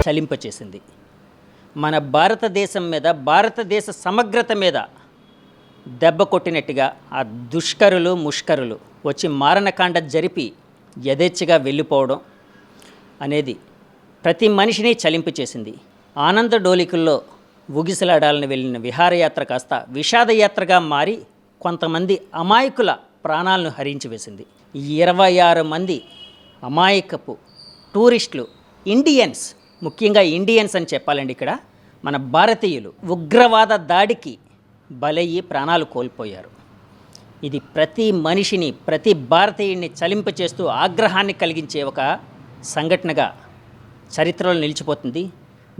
చలింపచేసింది. మన భారతదేశం మీద, భారతదేశ సమగ్రత మీద దెబ్బ కొట్టినట్టుగా ఆ దుష్కరులు ముష్కరులు వచ్చి మారణకాండ జరిపి యథేచ్ఛగా వెళ్ళిపోవడం అనేది ప్రతి మనిషిని చలింపు చేసింది. ఆనంద డోలికల్లో ఊగిసలాడాలని వెళ్ళిన విహారయాత్ర కాస్త విషాదయాత్రగా మారి కొంతమంది అమాయకుల ప్రాణాలను హరించి వేసింది. 26 మంది అమాయకపు టూరిస్టులు, ఇండియన్స్, ముఖ్యంగా ఇండియన్స్ అని చెప్పాలండి, ఇక్కడ మన భారతీయులు ఉగ్రవాద దాడికి బలయ్యి ప్రాణాలు కోల్పోయారు. ఇది ప్రతి మనిషిని, ప్రతి భారతీయుడిని చలింపచేస్తూ ఆగ్రహాన్ని కలిగించే ఒక సంఘటనగా చరిత్రలో నిలిచిపోతుంది.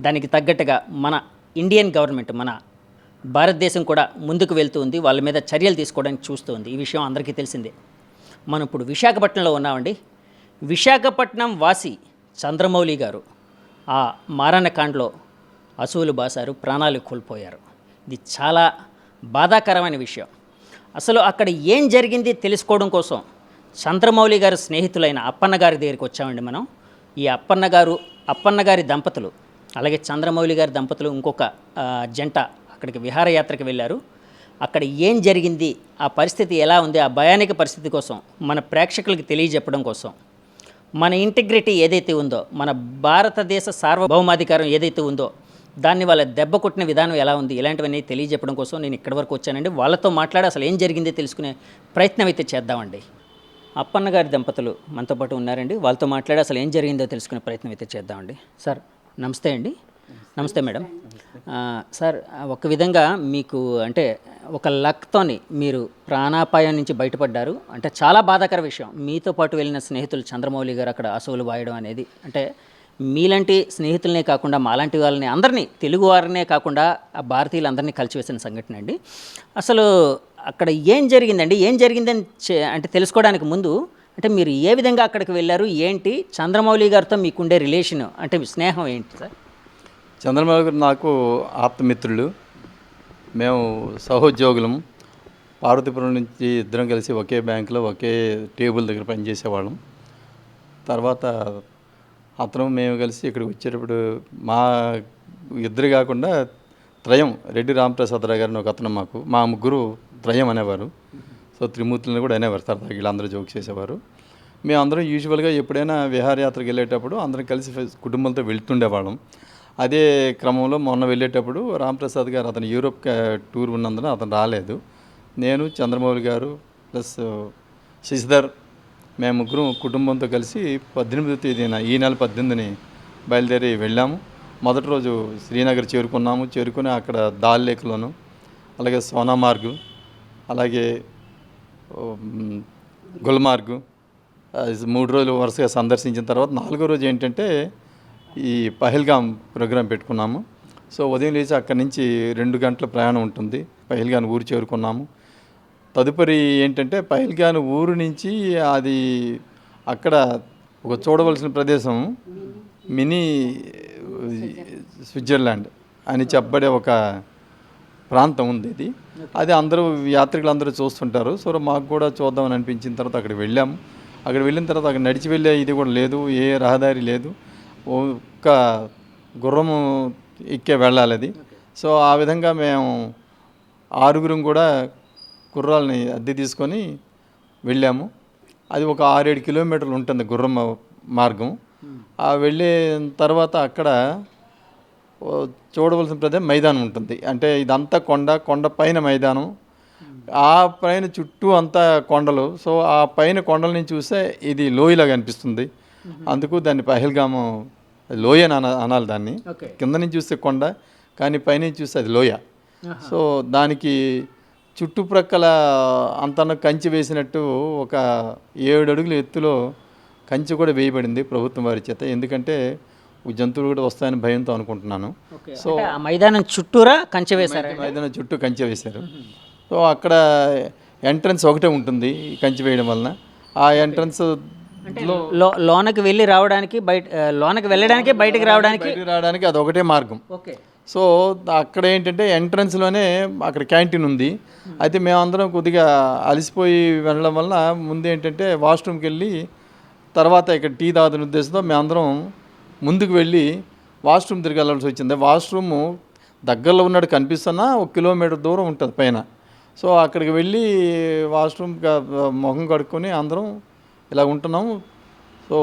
దానికి తగ్గట్టుగా మన ఇండియన్ గవర్నమెంట్, మన భారతదేశం కూడా ముందుకు వెళ్తూ ఉంది, వాళ్ళ మీద చర్యలు తీసుకోవడానికి చూస్తూ ఉంది. ఈ విషయం అందరికీ తెలిసిందే. మనం ఇప్పుడు విశాఖపట్నంలో ఉన్నామండి. విశాఖపట్నం వాసి చంద్రమౌళి గారు ఆ మారణకాండలో అసువులు బాసారు, ప్రాణాలు కోల్పోయారు. ఇది చాలా బాధాకరమైన విషయం. అసలు అక్కడ ఏం జరిగింది తెలుసుకోవడం కోసం చంద్రమౌళి గారి స్నేహితులైన అప్పన్న గారి దగ్గరికి వచ్చామండి మనం. ఈ అప్పన్న గారి దంపతులు, అలాగే చంద్రమౌళి గారి దంపతులు, ఇంకొక జంట అక్కడికి విహారయాత్రకు వెళ్ళారు. అక్కడ ఏం జరిగింది, ఆ పరిస్థితి ఎలా ఉంది, ఆ భయానక పరిస్థితి కోసం మన ప్రేక్షకులకి తెలియజెప్పడం కోసం, మన ఇంటిగ్రిటీ ఏదైతే ఉందో, మన భారతదేశ సార్వభౌమాధికారం ఏదైతే ఉందో దాన్ని వాళ్ళ దెబ్బ కొట్టిన విధానం ఎలా ఉంది, ఇలాంటివన్నీ తెలియజెప్పడం కోసం నేను ఇక్కడి వరకు వచ్చానండి. వాళ్ళతో మాట్లాడి అసలు ఏం జరిగింది తెలుసుకునే ప్రయత్నం అయితే చేద్దామండి. అప్పన్న గారి దంపతులు మనతో పాటు ఉన్నారండి. వాళ్ళతో మాట్లాడి అసలు ఏం జరిగిందో తెలుసుకునే ప్రయత్నం అయితే చేద్దామండి. సార్ నమస్తే అండి. నమస్తే మేడం. సార్, ఒక విధంగా మీకు అంటే ఒక లక్తోని మీరు ప్రాణాపాయం నుంచి బయటపడ్డారు. అంటే చాలా బాధాకర విషయం. మీతో పాటు వెళ్ళిన స్నేహితులు చంద్రమౌళి గారు అక్కడ అసువులు వాయడం అనేది, అంటే మీలాంటి స్నేహితులనే కాకుండా మాలాంటి వాళ్ళని అందరినీ, తెలుగు వారినే కాకుండా ఆ భారతీయులందరినీ కలిసివేసిన సంఘటన అండి. అసలు అక్కడ ఏం జరిగిందండి, ఏం జరిగిందని అంటే తెలుసుకోవడానికి ముందు అంటే మీరు ఏ విధంగా అక్కడికి వెళ్ళారు, ఏంటి, చంద్రమౌళి గారితో మీకుండే రిలేషన్, అంటే స్నేహం ఏంటి సార్? చంద్రమౌళి గారు నాకు ఆప్తమిత్రులు. మేము సహోద్యోగులం. పార్వతీపురం నుంచి ఇద్దరం కలిసి ఒకే బ్యాంకులో ఒకే టేబుల్ దగ్గర పనిచేసేవాళ్ళం. తర్వాత అతను మేము కలిసి ఇక్కడికి వచ్చేటప్పుడు మా ఇద్దరు కాకుండా త్రయం, రెడ్డి రామప్రసాదరావు గారిని ఒక అతను, మా ముగ్గురు త్రయం అనేవారు. సో త్రిమూర్తులను కూడా అనేవారు. సరదాగా వీళ్ళందరూ జోక్ చేసేవారు. మేమందరం యూజువల్గా ఎప్పుడైనా విహారయాత్రకు వెళ్ళేటప్పుడు అందరం కలిసి కుటుంబంతో వెళ్తుండేవాళ్ళం. అదే క్రమంలో మొన్న వెళ్ళేటప్పుడు రామప్రసాద్ గారు, అతను యూరోప్ టూర్ ఉన్నందున అతను రాలేదు. నేను, చంద్రమౌళి గారు ప్లస్ శశిధర్, మేము ముగ్గురం కుటుంబంతో కలిసి 18వ తేదీన, ఈ నెల 18ని బయలుదేరి వెళ్ళాము. మొదటి రోజు శ్రీనగర్ చేరుకున్నాము. చేరుకుని అక్కడ దాల్ లేక్లోను, అలాగే సోనామార్గ్, అలాగే గుల్మార్గ్ 3 రోజులు వరుసగా సందర్శించిన తర్వాత 4వ రోజు ఏంటంటే ఈ పహల్గాం ప్రోగ్రాం పెట్టుకున్నాము. సో ఉదయం లేచి అక్కడి నుంచి 2 గంటల ప్రయాణం ఉంటుంది. పహల్గాం ఊరు చేరుకున్నాము. తదుపరి ఏంటంటే పహల్గాం ఊరు నుంచి అది అక్కడ ఒక చూడవలసిన ప్రదేశం మినీ స్విట్జర్లాండ్ అని చెప్పబడే ఒక ప్రాంతం ఉంది. అది అందరూ యాత్రికులందరూ చూస్తుంటారు. సో మాకు కూడా చూద్దామని అనిపించిన తర్వాత అక్కడికి వెళ్ళాము. అక్కడ వెళ్ళిన తర్వాత అక్కడ నడిచి వెళ్ళే ఇది కూడా లేదు, ఏ రహదారి లేదు, ఒక్క గుర్రము ఎక్కే వెళ్ళాలి అది. సో ఆ విధంగా మేము 6గురం కూడా గుర్రాలని అద్దె తీసుకొని వెళ్ళాము. అది ఒక 6-7 కిలోమీటర్లు ఉంటుంది గుర్రం మార్గం. ఆ వెళ్ళే తర్వాత అక్కడ చూడవలసిన ప్రదేశం మైదానం ఉంటుంది. అంటే ఇదంతా కొండ పైన మైదానం, ఆ పైన చుట్టూ అంతా కొండలు. సో ఆ పైన కొండల నుంచి చూస్తే ఇది లోయలాగా అనిపిస్తుంది. అందుకు దాన్ని పహల్గాము లోయ అనాలి దాన్ని. కింద నుంచి చూస్తే కొండ, కానీ పైనుంచి చూస్తే అది లోయ. సో దానికి చుట్టుప్రక్కల అంతన కంచి వేసినట్టు ఒక 7 అడుగుల ఎత్తులో కంచి కూడా వేయబడింది ప్రభుత్వం వారి చేత. ఎందుకంటే జంతువులు కూడా వస్తాయని భయంతో అనుకుంటున్నాను. సో మైదానం చుట్టూరా కంచె వేశారు. మైదానం చుట్టూ కంచె వేశారు. సో అక్కడ ఎంట్రన్స్ ఒకటే ఉంటుంది కంచె వేయడం వలన. ఆ ఎంట్రన్స్ లోనకి వెళ్ళి రావడానికి, లోనకి వెళ్ళడానికి, బయటకు రావడానికి అది ఒకటే మార్గం. సో అక్కడ ఏంటంటే ఎంట్రన్స్లోనే అక్కడ క్యాంటీన్ ఉంది. అయితే మేమందరం కొద్దిగా అలసిపోయి వెళ్ళడం వలన ముందు ఏంటంటే వాష్రూమ్కి వెళ్ళి తర్వాత ఇక్కడ టీ తాగుతున్న ఉద్దేశంతో మేమందరం ముందుకు వెళ్ళి వాష్రూమ్ తిరిగి వెళ్ళాల్సి వచ్చింది. వాష్రూము దగ్గరలో ఉన్నాడు కనిపిస్తున్నా 1 కిలోమీటర్ దూరం ఉంటుంది పైన. సో అక్కడికి వెళ్ళి వాష్రూమ్ మొహం కడుక్కొని అందరం ఇలా ఉంటున్నాము. సో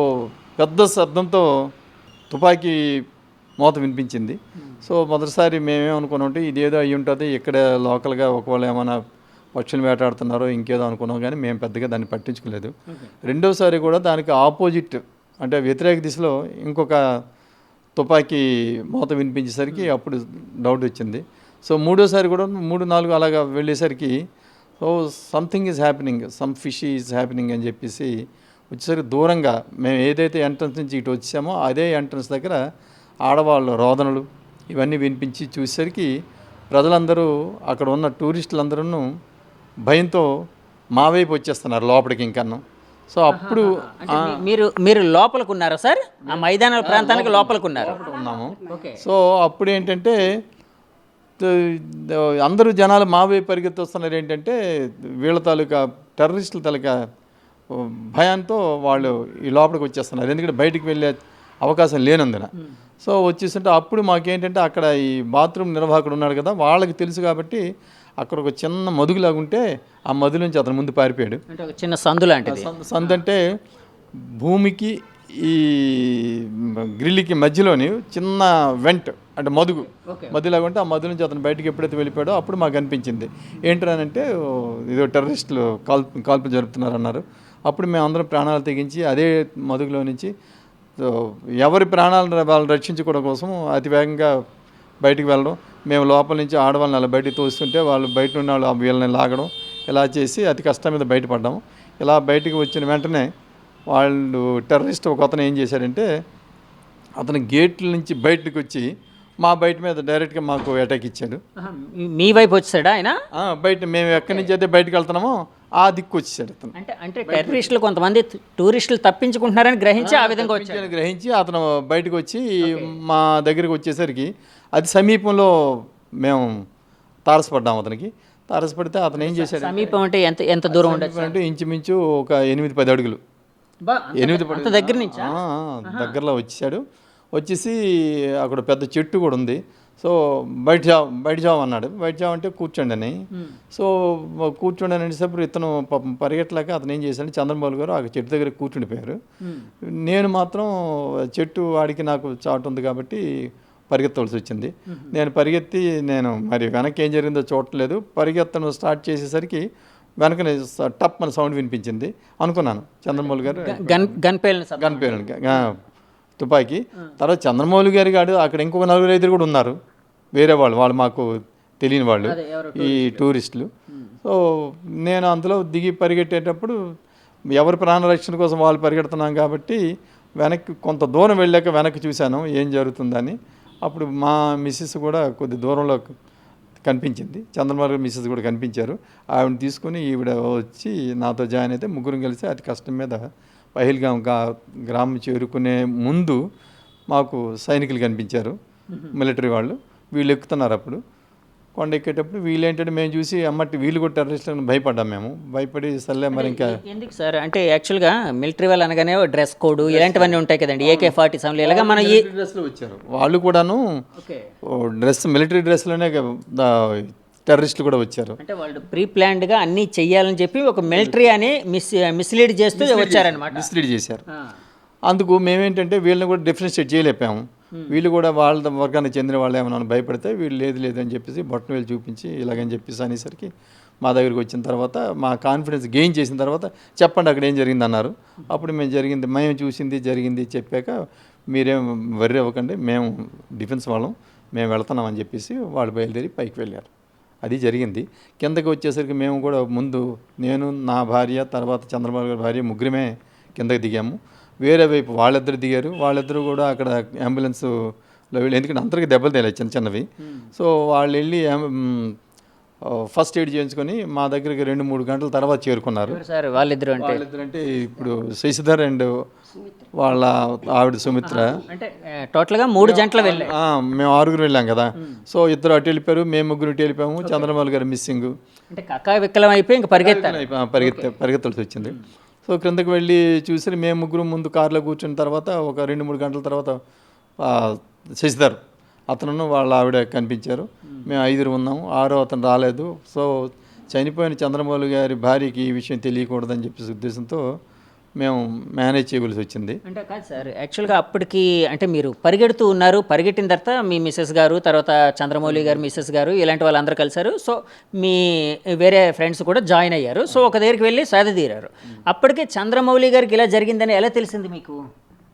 పెద్ద శబ్దంతో తుపాకీ మోత వినిపించింది. సో మొదటిసారి మేమేమనుకున్నామంటే ఇదేదో అయ్యి ఉంటుంది, ఇక్కడ లోకల్గా ఒకవేళ ఏమైనా పక్షులు వేటాడుతున్నారో ఇంకేదో అనుకున్నాం, కానీ మేము పెద్దగా దాన్ని పట్టించుకోలేదు. రెండోసారి కూడా దానికి ఆపోజిట్ అంటే వ్యతిరేక దిశలో ఇంకొక తుపాకీ మోత వినిపించేసరికి అప్పుడు డౌట్ వచ్చింది. సో మూడోసారి కూడా 3-4 అలాగా వెళ్ళేసరికి so something is happening, some fish is happening అని చెప్పేసి వచ్చేసరికి దూరంగా మేము ఏదైతే ఎంట్రన్స్ నుంచి ఇటు వచ్చామో అదే ఎంట్రన్స్ దగ్గర ఆడవాళ్ళు రోదనలు ఇవన్నీ వినిపించి చూసేసరికి ప్రజలందరూ అక్కడ ఉన్న టూరిస్టులందరూ భయంతో మా వైపు వచ్చేస్తున్నారు లోపలికి ఇంకన్నా. సో అప్పుడు మీరు లోపలికి ఉన్నారా సార్? ఆ మైదానాల ప్రాంతానికి లోపలికి ఉన్నారు. ఉన్నాము. సో అప్పుడు ఏంటంటే అందరూ జనాలు మా వైపు పరిగెత్తి వస్తున్నారు. ఏంటంటే వీళ్ళ తాలూకా టెర్రరిస్టుల తాలూకా భయంతో వాళ్ళు ఈ లోపలికి వచ్చేస్తున్నారు, ఎందుకంటే బయటికి వెళ్ళే అవకాశం లేనందున. సో వచ్చేస్తుంటే అప్పుడు మాకేంటంటే అక్కడ ఈ బాత్రూమ్ నిర్వాహకుడు ఉన్నాడు కదా, వాళ్ళకి తెలుసు కాబట్టి అక్కడ ఒక చిన్న మదుగులాగా ఉంటే ఆ మధు నుంచి అతను ముందు పారిపోయాడు. అంటే ఒక చిన్న సందు లాంటిది. సందు అంటే భూమికి ఈ గ్రిల్కి మధ్యలోని చిన్న వెంట్ అంటే మధులాగా ఉంటే ఆ మధు నుంచి అతను బయటకు ఎప్పుడైతే వెళ్ళిపోయాడో అప్పుడు మాకు అనిపించింది ఏంటంటే ఏదో టెర్రరిస్టులు కాల్పులు జరుపుతున్నారన్నారు. అప్పుడు మేము అందరం ప్రాణాలు తెగించి అదే మదుగులో నుంచి ఎవరి ప్రాణాలను వాళ్ళు రక్షించుకోవడం కోసం అతి వేగంగా బయటికి వెళ్ళడం, మేము లోపల నుంచి ఆడవాళ్ళని అలా బయటికి తోస్తుంటే వాళ్ళు బయట ఉన్న వాళ్ళు వీళ్ళని లాగడం, ఇలా చేసి అతి కష్టం మీద బయటపడ్డాము. ఇలా బయటికి వచ్చిన వెంటనే వాళ్ళు టెర్రరిస్ట్ ఒక అతను ఏం చేశారంటే అతను గేట్ల నుంచి బయటకు వచ్చి మా బయట మీద డైరెక్ట్గా మాకు అటాక్ ఇచ్చాడు. మీ వైపు వచ్చాడా ఆయన? బయట మేము ఎక్కడి నుంచి అయితే బయటకు వెళ్తున్నామో ఆ దిక్కు వచ్చేసాడు అతను. అంటే టెర్రరిస్టులు కొంతమంది టూరిస్టులు తప్పించుకుంటున్నారని గ్రహించి ఆ విధంగా వచ్చాడు. గ్రహించి అతను బయటకు వచ్చి మా దగ్గరికి వచ్చేసరికి అది సమీపంలో మేము తారసపడ్డాము. అతనికి తారసపడితే అతను ఏం చేశాడు, సమీపం అంటే ఎంత దూరం ఉండదు అంటే ఇంచుమించు ఒక 8-10 అడుగులు, 8 దగ్గర నుంచి దగ్గరలో వచ్చేసాడు. వచ్చేసి అక్కడ పెద్ద చెట్టు కూడా ఉంది. సో బయట జావ్ అన్నాడు. బయట జావ్ అంటే కూర్చోండి అని. సో కూర్చోండి అని అనేటప్పుడు ఇతను పరిగెట్టలేక అతను ఏం చేశాడు, చంద్రబాబు గారు ఆ చెట్టు దగ్గర కూర్చుండిపోయారు. నేను మాత్రం చెట్టు వాడికి నాకు చాటు ఉంది కాబట్టి పరిగెత్తవలసి వచ్చింది. నేను పరిగెత్తి మరి వెనక్కి ఏం జరిగిందో చూడలేదు. పరిగెత్తను స్టార్ట్ చేసేసరికి వెనకనే టప్ అని సౌండ్ వినిపించింది. అనుకున్నాను చంద్రమౌళి గారు గన్ పేలిన తుపాకీ. తర్వాత చంద్రమౌళి గారి కాదు, అక్కడ ఇంకొక 4-5 కూడా ఉన్నారు, వేరే వాళ్ళు మాకు తెలియని వాళ్ళు, ఈ టూరిస్టులు. సో నేను అందులో దిగి పరిగెట్టేటప్పుడు ఎవరి ప్రాణరక్షణ కోసం వాళ్ళు పరిగెడుతున్నాం కాబట్టి వెనక్కి కొంత దూరం వెళ్ళాక వెనక్కి చూశాను ఏం జరుగుతుందని. అప్పుడు మా మిస్సెస్ కూడా కొద్ది దూరంలో కనిపించింది, చంద్రబాబు గారు మిస్సెస్ కూడా కనిపించారు. ఆవిడని తీసుకుని ఈవిడ వచ్చి నాతో జాయిన్ అయితే ముగ్గురం కలిసి అతి కష్టం మీద పహల్గాం గ్రామం చేరుకునే ముందు మాకు సైనికులు కనిపించారు, మిలిటరీ వాళ్ళు. వీళ్ళు ఎక్కుతున్నారు. అప్పుడు కొండ ఎక్కేటప్పుడు వీళ్ళు ఏంటంటే మేము చూసి అమ్మటి వీళ్ళు కూడా టెర్రరిస్టులను భయపడ్డాము. మేము భయపడి సర్లే మరి ఇంకా ఎందుకు సార్ అంటే యాక్చువల్గా మిలిటరీ వాళ్ళు అనగానే డ్రెస్ కోడ్ ఇలాంటివన్నీ ఉంటాయి కదండి, AK-47 ఇలాగా మన ఈ డ్రెస్లో వచ్చారు వాళ్ళు కూడాను, మిలిటరీ డ్రెస్లోనే టెర్రరిస్టులు కూడా వచ్చారు. అంటే వాళ్ళు ప్రీ ప్లాన్డ్గా అన్నీ చెయ్యాలని చెప్పి ఒక మిలిటరీ అని మిస్లీడ్ చేస్తూ వచ్చారనమాట, మిస్లీడ్ చేశారు. అందుకు మేమేంటంటే వీళ్ళని కూడా డిఫరెన్షియేట్ చేయలేపాము. వీళ్ళు కూడా వాళ్ళ వర్గానికి చెందిన వాళ్ళు ఏమన్నా భయపడితే వీళ్ళు లేదు అని చెప్పేసి బొట్టను వీళ్ళు చూపించి ఇలాగని చెప్పేసి అనేసరికి మా దగ్గరికి వచ్చిన తర్వాత మా కాన్ఫిడెన్స్ గెయిన్ చేసిన తర్వాత చెప్పండి అక్కడ ఏం జరిగింది అన్నారు. అప్పుడు మేము చూసింది జరిగింది చెప్పాక మీరేం వర్రీ అవ్వకండి, మేము డిఫెన్స్ వాళ్ళం, మేము వెళ్తున్నామని చెప్పేసి వాళ్ళు బయలుదేరి పైకి వెళ్ళారు. అది జరిగింది. కిందకి వచ్చేసరికి మేము కూడా ముందు నేను నా భార్య తర్వాత చంద్రబాబు గారి భార్య ముగ్గురమే కిందకి దిగాము. వేరే వైపు వాళ్ళిద్దరు దిగారు. వాళ్ళిద్దరూ కూడా అక్కడ అంబులెన్స్లో వెళ్ళి, ఎందుకంటే అందరికీ దెబ్బలు తేలాయి చిన్నవి. సో వాళ్ళు వెళ్ళి ఫస్ట్ ఎయిడ్ చేయించుకొని మా దగ్గరికి 2-3 గంటల తర్వాత చేరుకున్నారు. సార్ వాళ్ళిద్దరు అంటే ఇప్పుడు శశిధర్ అండ్ వాళ్ళ ఆవిడ సుమిత్ర. అంటే టోటల్గా 3 జంటలు వెళ్ళాయి. మేము 6 వెళ్ళాం కదా. సో 2 అటు వెళ్ళిపోయారు, మేము 3 ఇటు వెళ్ళిపోయాము. చంద్రబాబు గారు మిస్సింగ్, అంటే కక్కా విక్కలం అయిపోయి ఇంకా పరిగెత్తాల్సి వచ్చింది. సో క్రిందకి వెళ్ళి చూసి మేము 3 ముందు కారులో కూర్చున్న తర్వాత ఒక 2-3 గంటల తర్వాత శశిధర్ అతను వాళ్ళ ఆవిడ కనిపించారు. మేము 5 ఉన్నాము. 6వ అతను రాలేదు. సో చనిపోయిన చంద్రమౌళి గారి భార్యకి ఈ విషయం తెలియకూడదని చెప్పేసి ఉద్దేశంతో మేము మేనేజ్ చేయవలసి వచ్చింది. అంటే కాదు సార్, యాక్చువల్గా అప్పటికి అంటే మీరు పరిగెడుతూ ఉన్నారు, పరిగెట్టిన తర్వాత మీ మిస్సెస్ గారు, తర్వాత చంద్రమౌళి గారు మిస్సెస్ గారు ఇలాంటి వాళ్ళందరూ కలిశారు. సో మీ వేరే ఫ్రెండ్స్ కూడా జాయిన్ అయ్యారు. సో ఒక దగ్గరికి వెళ్ళి సాధతీరారు. అప్పటికే చంద్రమౌళి గారికి ఇలా జరిగిందని ఎలా తెలిసింది మీకు?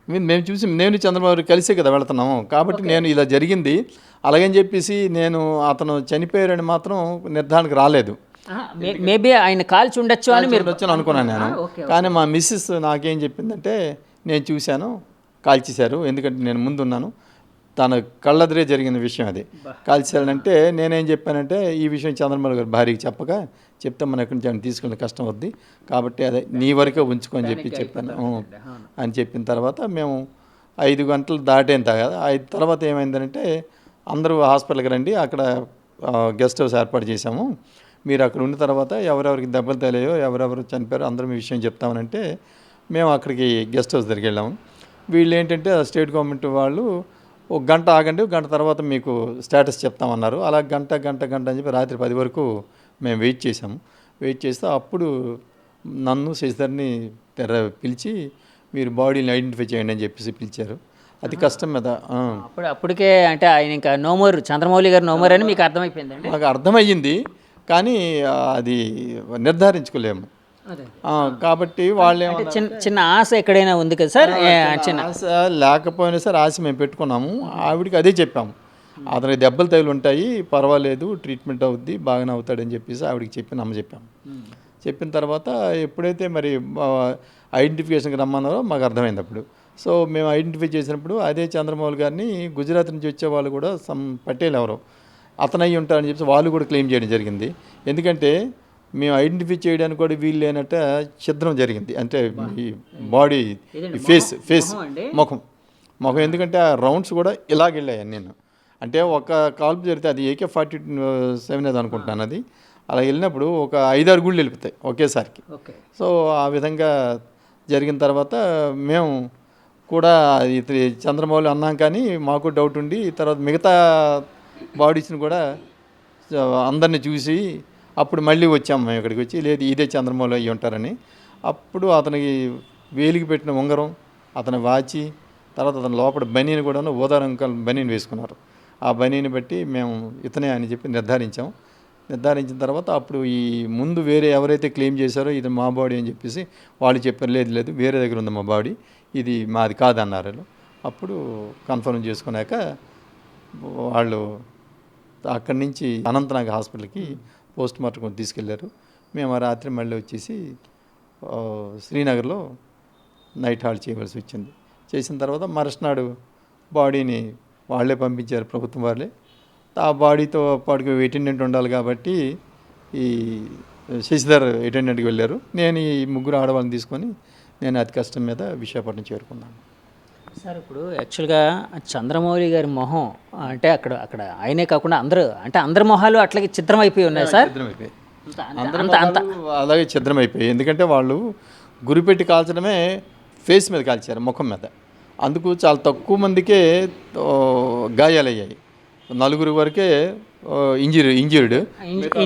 మేము చూసి నేను చంద్రబాబు కలిసే కదా వెళుతున్నాము, కాబట్టి నేను ఇలా జరిగింది అలాగని చెప్పేసి నేను అతను చనిపోయారని మాత్రం నిర్ధారణకు రాలేదు. మేబీ ఆయన కాల్చి ఉండొచ్చు అని మీరు వచ్చాను అనుకున్నాను నేను. కానీ మా మిస్సెస్ నాకేం చెప్పిందంటే, నేను చూశాను కాల్చేశారు, ఎందుకంటే నేను ముందున్నాను, తన కళ్ళెదురే జరిగిన విషయం అది. కాల్చేశారంటే నేనేం చెప్పానంటే, ఈ విషయం చంద్రబాబు గారు భార్యకి చెప్తే మనం ఎక్కడి నుంచి ఆయన తీసుకునే కష్టం వద్ది, కాబట్టి అదే నీ వరకే ఉంచుకొని చెప్పాను అని చెప్పిన తర్వాత మేము 5 గంటలు దాటేంత కదా. 5 తర్వాత ఏమైందంటే, అందరూ హాస్పిటల్కి రండి, అక్కడ గెస్ట్ హౌస్ ఏర్పాటు చేశాము, మీరు అక్కడ ఉన్న తర్వాత ఎవరెవరికి దెబ్బలు తగిలాయో ఎవరెవరు చనిపోయారో అందరూ మీ విషయం చెప్తామనంటే మేము అక్కడికి గెస్ట్ హౌస్ దగ్గరికి వెళ్ళాము. వీళ్ళు ఏంటంటే స్టేట్ గవర్నమెంట్ వాళ్ళు 1 గంట ఆగండి, 1 గంట తర్వాత మీకు స్టేటస్ చెప్తామన్నారు. అలా గంట అని చెప్పి రాత్రి 10 వరకు మేము వెయిట్ చేసాము. వెయిట్ చేస్తే అప్పుడు నన్ను శశిధర్ని పిలిచి మీరు బాడీని ఐడెంటిఫై చేయండి అని చెప్పేసి పిలిచారు. అది కష్టం మీద. అప్పటికే అంటే ఆయన ఇంకా నోమోర్, చంద్రమౌళి గారు నోమోర్ అని మీకు అర్థమైపోయిందండి? మాకు అర్థమయ్యింది, కానీ అది నిర్ధారించుకోలేము. కాబట్టి వాళ్ళు చిన్న ఆశ ఎక్కడైనా ఉంది కదా సార్? చిన్న ఆశ లేకపోయినా సరే ఆశ మేము పెట్టుకున్నాము. ఆవిడికి అదే చెప్పాము, అతనికి దెబ్బలు తగిలి ఉంటాయి, పర్వాలేదు, ట్రీట్మెంట్ అవుద్ది, బాగానే అవుతాడని చెప్పేసి ఆవిడకి చెప్పాము. చెప్పిన తర్వాత ఎప్పుడైతే మరి ఐడెంటిఫికేషన్కి రమ్మన్నారో మాకు అర్థమైంది అప్పుడు. సో మేము ఐడెంటిఫై చేసినప్పుడు అదే చంద్రమౌళి గారిని గుజరాత్ నుంచి వచ్చే వాళ్ళు కూడా పటేల్ ఎవరో అతను అయ్యి ఉంటారని చెప్పి వాళ్ళు కూడా క్లెయిమ్ చేయడం జరిగింది. ఎందుకంటే మేము ఐడెంటిఫై చేయడానికి కూడా వీలు లేనట్ట ఛిద్రం జరిగింది, అంటే ఈ బాడీ ఫేస్ ముఖం, ఎందుకంటే ఆ రౌండ్స్ కూడా ఇలాగెళ్ళాయి. నేను అంటే ఒక కాల్పు జరిగితే అది AK-47 అది అనుకుంటున్నాను, అది అలా వెళ్ళినప్పుడు ఒక 5-6 గుళ్ళు వెళ్ళిపోతాయి ఒకేసారికి. సో ఆ విధంగా జరిగిన తర్వాత మేము కూడా ఇది చంద్రమౌళి అన్నాం, కానీ మాకు డౌట్ ఉండి తర్వాత మిగతా బాడీస్ని కూడా అందరిని చూసి అప్పుడు మళ్ళీ వచ్చాము. మేము ఇక్కడికి వచ్చి లేదు ఇదే చంద్రమౌళి అయ్యి ఉంటారని. అప్పుడు అతనికి వేలికి పెట్టిన ఉంగరం, అతని వాచి, తర్వాత అతని లోపల బనీని కూడా ఊదారంకల్ బనీని వేసుకున్నారు. ఆ బనీని బట్టి మేము ఇతనే అని చెప్పి నిర్ధారించిన తర్వాత అప్పుడు ఈ ముందు వేరే ఎవరైతే క్లెయిమ్ చేశారో ఇది మా బాడీ అని చెప్పేసి వాళ్ళు చెప్పారు, లేదు వేరే దగ్గర ఉంది మా బాడీ, ఇది మాది కాదన్నారు. అప్పుడు కన్ఫర్మ్ చేసుకున్నాక వాళ్ళు అక్కడి నుంచి అనంతనాగ్ హాస్పిటల్కి పోస్ట్ మార్టం తీసుకెళ్లారు. మేము ఆ రాత్రి మళ్ళీ వచ్చేసి శ్రీనగర్లో నైట్ హాల్ట్ చేయవలసి వచ్చింది. చేసిన తర్వాత మరుసనాడు బాడీని వాళ్ళే పంపించారు, ప్రభుత్వం వాళ్ళే. ఆ బాడీతో పాటుకు అటెండెంట్ ఉండాలి కాబట్టి ఈ శశిధర్ అటెండెంట్కి వెళ్ళారు. నేను ఈ 3 ఆడవాళ్ళని తీసుకొని నేను అతి కష్టం మీద విశాఖపట్నం చేరుకున్నాను. సార్ ఇప్పుడు యాక్చువల్గా చంద్రమౌళి గారి మొహం అంటే అక్కడ ఆయనే కాకుండా అందరి మొహాలు అట్లాగే చిత్రమైపోయి ఉన్నాయి సార్. అలాగే చిత్రమైపోయాయి, ఎందుకంటే వాళ్ళు గురిపెట్టి కాల్చడమే ఫేస్ మీద కాల్చారు, ముఖం మీద. అందుకు చాలా తక్కువ మందికే గాయాలయ్యాయి, 4 వరకే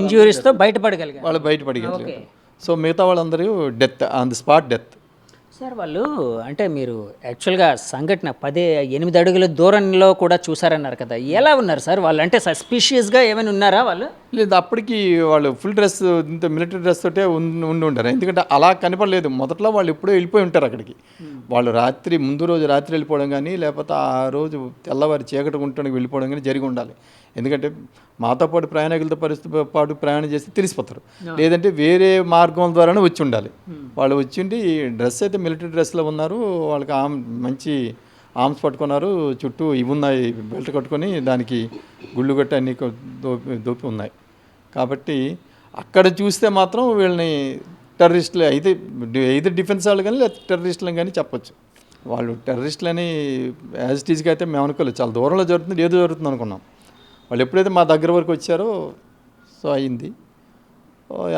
ఇంజ్యూరీస్తో బయటపడగలిగారు, వాళ్ళు బయటపడగలిగారు. సో మిగతా వాళ్ళందరూ death, on the spot death. Sir వాళ్ళు అంటే మీరు యాక్చువల్గా సంఘటన 8 అడుగుల దూరంలో కూడా చూసారన్నారు కదా, ఎలా ఉన్నారు సార్ వాళ్ళు? అంటే సస్పిషియస్గా ఏమైనా ఉన్నారా వాళ్ళు? లేదు, అప్పటికి వాళ్ళు ఫుల్ డ్రెస్, ఇంత మిలిటరీ డ్రెస్ తోటే ఉండి ఉంటారు. ఎందుకంటే అలా కనపడలేదు. మొదట్లో వాళ్ళు ఎప్పుడో వెళ్ళిపోయి ఉంటారు అక్కడికి. వాళ్ళు ముందు రోజు రాత్రి వెళ్ళిపోవడం కానీ, లేకపోతే ఆ రోజు తెల్లవారి చీకటి ఉండడానికి వెళ్ళిపోవడం కానీ జరిగి ఉండాలి. ఎందుకంటే మాతో పాటు ప్రయాణికులతో పాటు ప్రయాణం చేసి తెలిసిపోతారు, లేదంటే వేరే మార్గం ద్వారానే వచ్చి ఉండాలి. వాళ్ళు వచ్చిండి డ్రెస్ అయితే మిలిటరీ డ్రెస్లో ఉన్నారు, వాళ్ళకి మంచి ఆర్మ్స్ పట్టుకున్నారు, చుట్టూ ఇవి ఉన్నాయి, బెల్ట్ కట్టుకొని దానికి గుళ్ళు కట్టి అన్ని దోపి ఉన్నాయి. కాబట్టి అక్కడ చూస్తే మాత్రం వీళ్ళని టెర్రరిస్టులు అయితే డిఫెన్స్ వాళ్ళు కానీ లేదా టెర్రరిస్టులు కానీ చెప్పొచ్చు. వాళ్ళు టెర్రరిస్టులని యాజ్ ఇట్ ఈజ్గా అయితే మేము అనుకోలేదు, చాలా దూరంలో జరుగుతుంది, ఏదో జరుగుతుంది అనుకున్నాం. వాళ్ళు ఎప్పుడైతే మా దగ్గర వరకు వచ్చారో సో అయింది.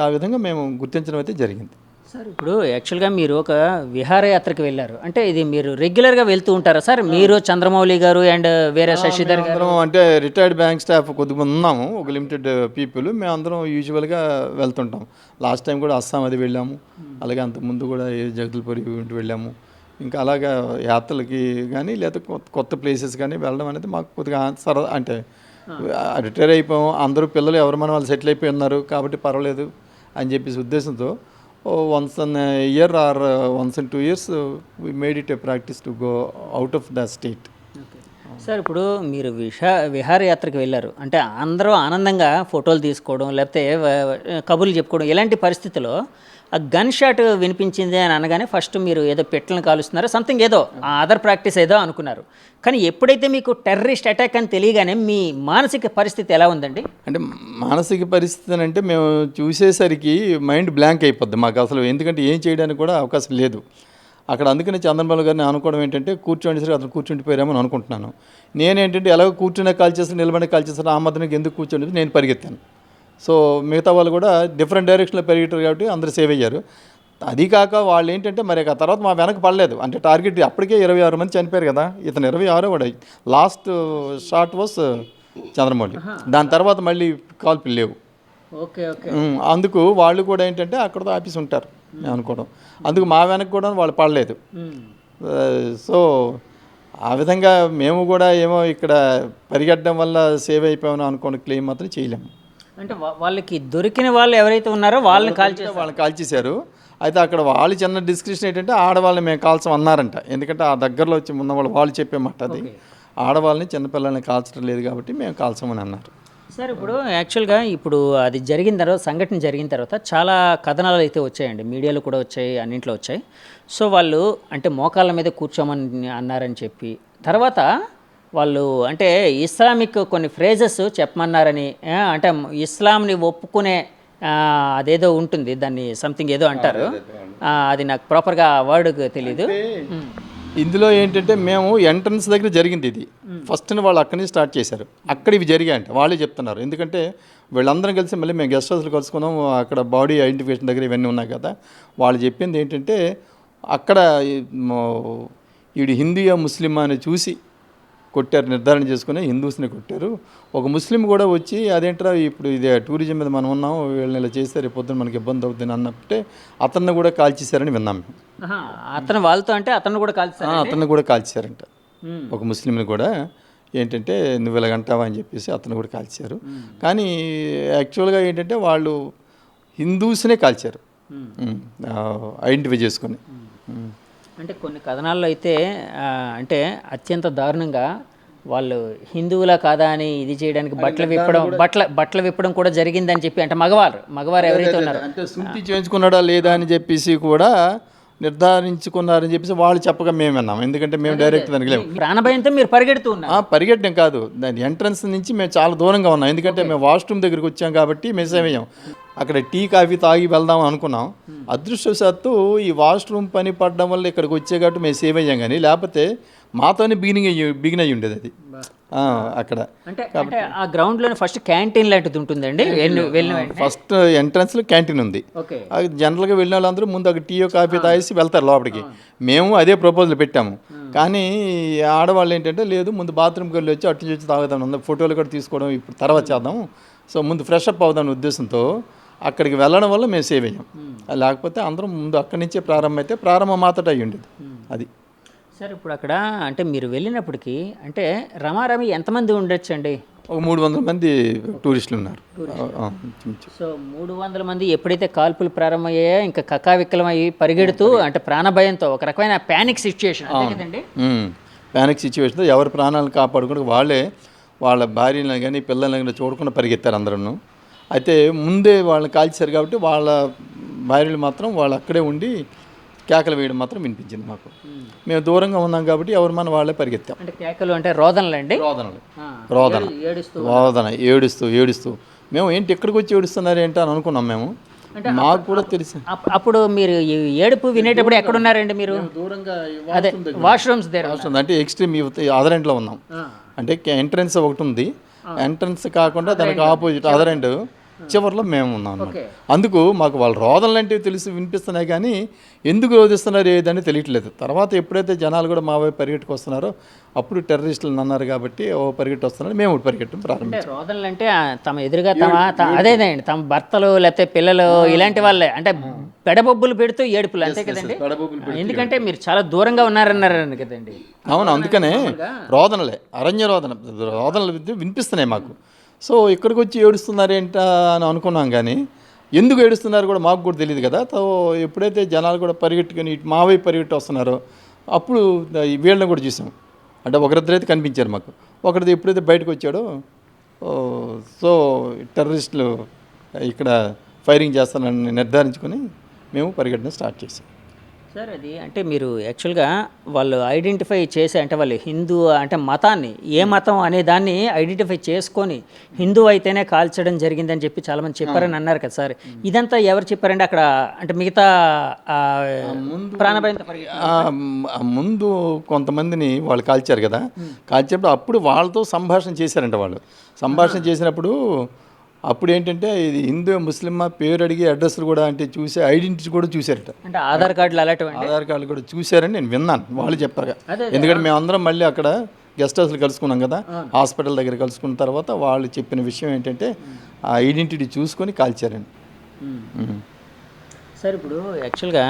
ఆ విధంగా మేము గుర్తించడం అయితే జరిగింది. సార్ ఇప్పుడు యాక్చువల్గా మీరు ఒక విహారయాత్రకు వెళ్ళారు, అంటే ఇది మీరు రెగ్యులర్గా వెళ్తూ ఉంటారా సార్? మీరు, చంద్రమౌళి గారు అండ్ వేరే శశిధర్ గారు? అందరం అంటే రిటైర్డ్ బ్యాంక్ స్టాఫ్ కొద్దిమంది ఉన్నాము, ఒక లిమిటెడ్ పీపుల్. మేము అందరం యూజువల్గా వెళ్తుంటాం. లాస్ట్ టైం కూడా అస్సాం అది వెళ్ళాము, అలాగే అంతకుముందు కూడా జగదల్పూర్ వెళ్ళాము. ఇంకా అలాగా యాత్రలకి కానీ లేదా కొత్త ప్లేసెస్ కానీ వెళ్ళడం అనేది మాకు కొద్దిగా సరదా. అంటే రిటైర్ అయిపోయాము, అందరూ పిల్లలు ఎవరు మన వాళ్ళు సెటిల్ అయిపోయి ఉన్నారు కాబట్టి పర్వాలేదు అని చెప్పేసి ఉద్దేశంతో once in a year or once in 2 years we made it a practice to go out of the state. Sir ఇప్పుడు మీరు విహారయాత్రకు వెళ్ళారు అంటే అందరూ ఆనందంగా ఫోటోలు తీసుకోవడం లేకపోతే కబుర్లు చెప్పుకోవడం, ఇలాంటి పరిస్థితిలో ఆ గన్ షాట్ వినిపించింది అని అనగానే ఫస్ట్ మీరు ఏదో పెట్టలను కాలుస్తున్నారో సంథింగ్ ఏదో అదర్ ప్రాక్టీస్ ఏదో అనుకున్నారు. కానీ ఎప్పుడైతే మీకు టెర్రరిస్ట్ అటాక్ అని తెలియగానే మీ మానసిక పరిస్థితి ఎలా ఉందండి? అంటే మానసిక పరిస్థితి అని అంటే మేము చూసేసరికి మైండ్ బ్లాంక్ అయిపోద్ది మాకు అసలు, ఎందుకంటే ఏం చేయడానికి కూడా అవకాశం లేదు అక్కడ. అందుకని చంద్రబాబు గారిని అనుకోవడం ఏంటంటే కూర్చోండి సరే అతను కూర్చుండిపోయారేమో అని అనుకుంటున్నాను. నేనేంటంటే ఎలాగో కూర్చునే కాల్ చేస్తాను, నిలబడి కాల్ చేస్తాను, ఆ మధ్యనకి ఎందుకు కూర్చోండి నేను పరిగెత్తాను. సో మిగతా వాళ్ళు కూడా డిఫరెంట్ డైరెక్షన్లో పెరిగారు కాబట్టి అందరూ సేవ్ అయ్యారు. అది కాక వాళ్ళు ఏంటంటే మరి ఆ తర్వాత మా వెనక పడలేదు. అంటే టార్గెట్ అప్పటికే 26 మంది చనిపోయారు కదా, ఇతను 26 వాడు. Last shot was Chandramouli. దాని తర్వాత మళ్ళీ కాల్పులు లేవు. Okay okay. అందుకు వాళ్ళు కూడా ఏంటంటే అక్కడతో ఆఫీస్ ఉంటారు నేను అనుకోవడం, అందుకు మా వెనక కూడా వాళ్ళు పడలేదు. సో ఆ విధంగా మేము కూడా ఏమో ఇక్కడ పరిగెట్టడం వల్ల సేవ్ అయిపోయామని అనుకున్న క్లెయిమ్ మాత్రం చేయలేము. అంటే వాళ్ళకి దొరికిన వాళ్ళు ఎవరైతే ఉన్నారో వాళ్ళని కాల్చేశారు. అయితే అక్కడ వాళ్ళు చిన్న డిస్క్రిప్షన్ ఏంటంటే ఆడవాళ్ళని మేము కాల్చం అన్నారంట. ఎందుకంటే ఆ దగ్గరలో వచ్చి ఉన్న వాళ్ళు చెప్పే మాట అది, ఆడవాళ్ళని చిన్నపిల్లల్ని కాల్చడం లేదు కాబట్టి మేము కాల్చమని అన్నారు. సార్ ఇప్పుడు యాక్చువల్గా ఇప్పుడు అది జరిగిన తర్వాత, సంఘటన జరిగిన తర్వాత చాలా కథనాలు అయితే వచ్చాయండి, మీడియాలో కూడా వచ్చాయి, అన్నింట్లో వచ్చాయి. సో వాళ్ళు అంటే మోకాళ్ళ మీద కూర్చోమని అన్నారని చెప్పి తర్వాత వాళ్ళు అంటే ఇస్లామిక్ కొన్ని ఫ్రేజెస్ చెప్పమన్నారని, అంటే ఇస్లాంని ఒప్పుకునే అదేదో ఉంటుంది, దాన్ని సంథింగ్ ఏదో అంటారు, అది నాకు ప్రాపర్గా వర్డ్ తెలీదు. ఇందులో ఏంటంటే మేము ఎంట్రన్స్ దగ్గర జరిగింది ఇది ఫస్ట్, వాళ్ళు అక్కడి నుంచి స్టార్ట్ చేశారు. అక్కడ ఇవి జరిగాయంట వాళ్ళే చెప్తున్నారు. ఎందుకంటే వీళ్ళందరం కలిసి మళ్ళీ మేము గెస్ట్ హౌస్లో కలుసుకున్నాం, అక్కడ బాడీ ఐడెంటిఫికేషన్ దగ్గర ఇవన్నీ ఉన్నాయి కదా. వాళ్ళు చెప్పింది ఏంటంటే అక్కడ వీడు హిందూయా ముస్లిమా అని చూసి కొట్టారు, నిర్ధారణ చేసుకుని హిందూస్ని కొట్టారు. ఒక ముస్లిం కూడా వచ్చి అదేంట్రా ఇప్పుడు ఇదే టూరిజం మీద మనం ఉన్నాం, వీళ్ళని ఇలా చేస్తే రేపు పొద్దున మనకి ఇబ్బంది అవుతుంది అన్నప్పుడే అతన్ని కూడా కాల్చేశారని విన్నాం మేము. అతను వాళ్ళతో అంటే అతను కూడా కాల్చారు, అతన్ని కూడా కాల్చారంట. ఒక ముస్లింని కూడా ఏంటంటే నువ్వు ఇలాగంటావా అని చెప్పేసి అతను కూడా కాల్చారు. కానీ యాక్చువల్గా ఏంటంటే వాళ్ళు హిందూస్నే కాల్చారు ఐడెంటిఫై చేసుకొని. అంటే కొన్ని కథనాల్లో అయితే అంటే అత్యంత దారుణంగా వాళ్ళు హిందువులా కాదా అని ఇది చేయడానికి బట్టలు విప్పడం కూడా జరిగిందని చెప్పి, అంటే మగవారు ఎవరైతే ఉన్నారో అంటే శుద్ధి చేయించుకున్నాడా లేదా అని చెప్పేసి కూడా నిర్ధారించుకున్నారని చెప్పేసి వాళ్ళు చెప్పగా మేము విన్నాం. ఎందుకంటే మేము డైరెక్ట్ దానికి లేము. ప్రాణభయంతో మీరు పరిగెడుతూ ఉన్నారు? పరిగెట్టడం కాదు, దాని ఎంట్రన్స్ నుంచి మేము చాలా దూరంగా ఉన్నాం. ఎందుకంటే మేము వాష్రూమ్ దగ్గరికి వచ్చాం కాబట్టి మేము సేవ్ అయ్యాం. అక్కడ టీ కాఫీ తాగి వెళ్దాం అనుకున్నాం. అదృష్టవశాత్తు ఈ వాష్రూమ్ పని పడడం వల్ల ఇక్కడికి వచ్చే కాబట్టి మేము సేవ్ అయ్యాం. కానీ లేకపోతే మాతోనే బిగిన్ అయ్యి ఉండేది అది అక్కడ. అంటే ఆ గ్రౌండ్లోనే ఫస్ట్ క్యాంటీన్ లాంటిది ఉంటుందండి. ఫస్ట్ ఎంట్రన్స్లో క్యాంటీన్ ఉంది. జనరల్గా వెళ్ళిన వాళ్ళందరూ ముందు ఒక టీ కాఫీ తాగేసి వెళ్తారు లోపలికి. మేము అదే ప్రపోజల్ పెట్టాము. కానీ ఆడవాళ్ళు ఏంటంటే లేదు, ముందు బాత్రూమ్కి వెళ్ళి వచ్చి అటు నుంచి తాగుదాం, ఫోటోలు కూడా తీసుకోవడం ఇప్పుడు తర్వాత చేద్దాం, సో ముందు ఫ్రెష్ అప్ అవుదాం ఉద్దేశంతో అక్కడికి వెళ్ళడం వల్ల మేము సేవ్ అయ్యాం. లేకపోతే అందరం ముందు అక్కడి నుంచే ప్రారంభం మాత్రం అయ్యి ఉండేది అది. సార్ ఇప్పుడు అక్కడ అంటే మీరు వెళ్ళినప్పటికీ అంటే రమారమి ఎంతమంది ఉండొచ్చు అండి? ఒక 300 మంది టూరిస్టులు ఉన్నారు. సో 300 మంది ఎప్పుడైతే కాల్పులు ప్రారంభమయ్యాయో ఇంకా కకావిక్కలమయ్యి పరిగెడుతూ అంటే ప్రాణభయంతో ఒక రకమైన ప్యానిక్ సిచ్యువేషన్ కదండి. ప్యానిక్ సిచ్యువేషన్తో ఎవరి ప్రాణాలను కాపాడుకుంటూ వాళ్ళే వాళ్ళ భార్యలను కానీ పిల్లల్ని కానీ చూడకుండా పరిగెత్తారు అందరూ. అయితే ముందే వాళ్ళని కాల్చారు కాబట్టి వాళ్ళ భార్యలు మాత్రం వాళ్ళు అక్కడే ఉండి కేకలు వేయడం మాత్రం వినిపించింది మాకు. మేము దూరంగా ఉన్నాం కాబట్టి ఎవరు మన వాళ్ళే పరిగెత్తాం. అంటే కేకలు అంటే రోదనలండి? రోదన ఏడుస్తూ మేము ఏంటి ఎక్కడికి వచ్చి ఏడుస్తున్నారు ఏంటి అని అనుకున్నాం మేము. మాకు కూడా తెలుసు. అప్పుడు మీరు ఏడుపు వినేటప్పుడు ఎక్కడున్నారండి మీరు? దూరంగా అదే వాష్రూమ్స్ అంటే ఎక్స్ట్రీమ్ అదర్ ఎండ్లో ఉన్నాం. అంటే ఎంట్రన్స్ ఒకటి ఉంది, ఎంట్రన్స్ కాకుండా దానికి ఆపోజిట్ అదర్ ఎండ్ చివరిలో మేము ఉన్నాం అన్నమాట. ఓకే. అందుకు మాకు వాళ్ళ రోదనలు అంటే తెలిసి వినిపిస్తున్నాయి కానీ ఎందుకు రోధిస్తున్నారు ఏదని తెలియట్లేదు. తర్వాత ఎప్పుడైతే జనాలు కూడా మా వైపు పరిగెట్టుకు వస్తున్నారో అప్పుడు టెర్రరిస్టులు అన్నారు కాబట్టి పరిగెట్టి వస్తున్నారు, మేము పరిగెట్టడం ప్రారంభించాం. అంటే రోదనలు అంటే తమ ఎదురుగా అదేనండి తమ భర్తలు లేకపోతే పిల్లలు ఇలాంటి వాళ్ళే అంటే పెడబొబ్బులు పెడుతూ ఏడుపులు అంతే కదండి. ఎందుకంటే మీరు చాలా దూరంగా ఉన్నారన్నారు కదండి. అవును, అందుకనే రోదనలే రోదనలు వినిపిస్తున్నాయి మాకు. సో ఇక్కడికి వచ్చి ఏడుస్తున్నారేంటా అని అనుకున్నాం కానీ ఎందుకు ఏడుస్తున్నారు కూడా మాకు కూడా తెలియదు కదా. సో ఎప్పుడైతే జనాలు కూడా పరిగెట్టుకొని మా వైపు పరిగెట్టి వస్తున్నారో అప్పుడు వీళ్ళని కూడా చూసాం. అంటే ఒకరిద్దరైతే కనిపించారు మాకు. ఒకరిది ఎప్పుడైతే బయటకు వచ్చాడో సో టెర్రరిస్టులు ఇక్కడ ఫైరింగ్ చేస్తానని నిర్ధారించుకొని మేము పరిగెట్టడం స్టార్ట్ చేసాం. సార్ అది అంటే మీరు యాక్చువల్గా వాళ్ళు ఐడెంటిఫై చేసి అంటే వాళ్ళు హిందూ అంటే మతాన్ని ఏ మతం అనే దాన్ని ఐడెంటిఫై చేసుకొని హిందూ అయితేనే కాల్చడం జరిగిందని చెప్పి చాలామంది చెప్పారని అన్నారు కదా సార్. ఇదంతా ఎవరు చెప్పారండి అక్కడ అంటే మిగతా ప్రాణభయంతో ముందు కొంతమందిని వాళ్ళు కాల్చారు కదా. కాల్చేటప్పుడు అప్పుడు వాళ్ళతో సంభాషణ చేశారంట. వాళ్ళు సంభాషణ చేసినప్పుడు అప్పుడు ఏంటంటే ఇది హిందూ ముస్లిమా పేరు అడిగి అడ్రస్లు కూడా అంటే చూసి ఐడెంటిటీ కూడా చూశారట. అంటే ఆధార్ కార్డులు అలాంటివి ఆధార్ కార్డులు కూడా చూశారని నేను విన్నాను వాళ్ళు చెప్పారు. ఎందుకంటే మేమందరం మళ్ళీ అక్కడ గెస్ట్ హౌస్లో కలుసుకున్నాం కదా, హాస్పిటల్ దగ్గర కలుసుకున్న తర్వాత వాళ్ళు చెప్పిన విషయం ఏంటంటే ఆ ఐడెంటిటీ చూసుకొని కాల్చారండి. సార్ ఇప్పుడు యాక్చువల్గా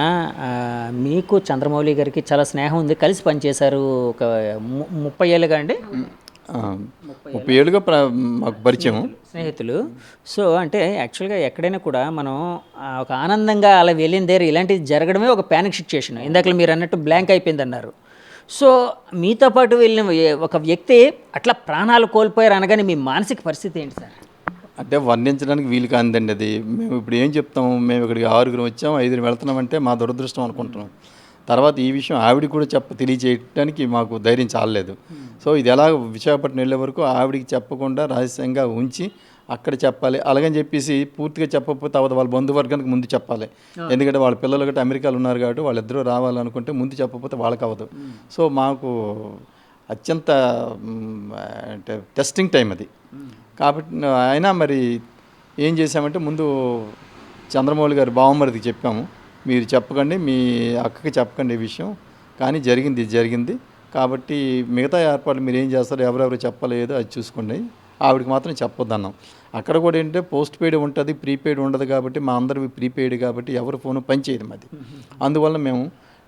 మీకు చంద్రమౌళి గారికి చాలా స్నేహం ఉంది, కలిసి పనిచేశారు ఒక 30 ఏళ్ళుగా అండి. 30 ఏళ్ళుగా మాకు పరిచయం స్నేహితులు. సో అంటే యాక్చువల్గా ఎక్కడైనా కూడా మనం ఒక ఆనందంగా అలా వెళ్ళిన దగ్గర ఇలాంటిది జరగడమే ఒక ప్యానిక్ సిచ్యుయేషన్. ఇందాక మీరు అన్నట్టు బ్లాంక్ అయిపోయింది అన్నారు. సో మీతో పాటు వెళ్ళిన ఒక వ్యక్తి అట్లా ప్రాణాలు కోల్పోయారు అనగానే మీ మానసిక పరిస్థితి ఏంటి సార్? అంటే వర్ణించడానికి వీలు కాదండి అది. మేము ఇప్పుడు ఏం చెప్తాము, మేము ఇక్కడికి 6 వచ్చాము, 5 వెళ్తున్నామంటే మా దురదృష్టం అనుకుంటున్నాం. తర్వాత ఈ విషయం ఆవిడికి కూడా తెలియజేయడానికి మాకు ధైర్యం చాలలేదు. సో ఇది ఎలా విశాఖపట్నం వెళ్ళే వరకు ఆవిడికి చెప్పకుండా రహస్యంగా ఉంచి అక్కడ చెప్పాలి అలాగని చెప్పేసి పూర్తిగా చెప్పకపోతే అవ్వదు. వాళ్ళ బంధువర్గానికి ముందు చెప్పాలి. ఎందుకంటే వాళ్ళ పిల్లలు గట్రా అమెరికాలో ఉన్నారు కాబట్టి వాళ్ళిద్దరూ రావాలనుకుంటే ముందు చెప్పకపోతే వాళ్ళకి అవ్వదు. సో మాకు అత్యంత అంటే టెస్టింగ్ టైం అది కాబట్టి అయినా మరి ఏం చేసామంటే ముందు చంద్రమౌళి గారి బావమరిదికి చెప్పాము, మీరు చెప్పకండి, మీ అక్కకి చెప్పకండి ఈ విషయం, కానీ జరిగింది కాబట్టి మిగతా ఏర్పాట్లు మీరు ఏం చేస్తారో ఎవరెవరు చెప్పలేదు అది చూసుకోండి, ఆవిడకి మాత్రం చెప్పొద్దు అన్నాం. అక్కడ కూడా ఏంటంటే పోస్ట్ పెయిడ్ ఉంటుంది, ప్రీపెయిడ్ ఉండదు కాబట్టి మా అందరివి ప్రీపెయిడ్ కాబట్టి ఎవరి ఫోను పనిచేయదు మాది. అందువల్ల మేము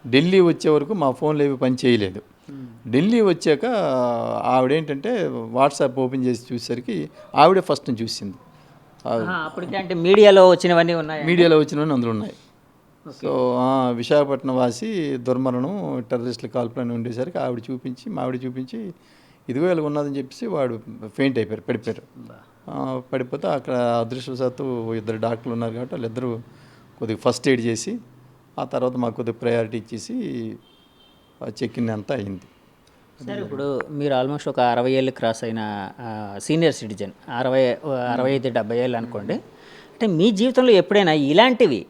ఢిల్లీ వచ్చే వరకు మా ఫోన్లు ఏవి పని చేయలేదు. ఢిల్లీ వచ్చాక ఆవిడేంటంటే వాట్సాప్ ఓపెన్ చేసి చూసేసరికి ఆవిడే ఫస్ట్ చూసింది. అంటే మీడియాలో వచ్చినవన్నీ అందులో ఉన్నాయి. సో విశాఖపట్నం వాసి దుర్మరణం టెర్రరిస్టుల కాల్పులని ఉండేసరికి ఆవిడ చూపించి ఇదిగో ఇలా ఉన్నదని చెప్పేసి వాడు ఫెయింట్ అయిపోయారు, పడిపోతే అక్కడ అదృష్టవశాత్తు 2 డాక్టర్లు ఉన్నారు కాబట్టి వాళ్ళిద్దరూ కొద్దిగా ఫస్ట్ ఎయిడ్ చేసి ఆ తర్వాత మాకు కొద్దిగా ప్రయారిటీ ఇచ్చేసి చెక్-ఇన్ అంతా అయింది. సార్ ఇప్పుడు మీరు ఆల్మోస్ట్ ఒక 60 ఏళ్ళు క్రాస్ అయిన సీనియర్ సిటిజన్, 65-70 ఏళ్ళు అనుకోండి. అంటే మీ జీవితంలో ఎప్పుడైనా ఇలాంటివి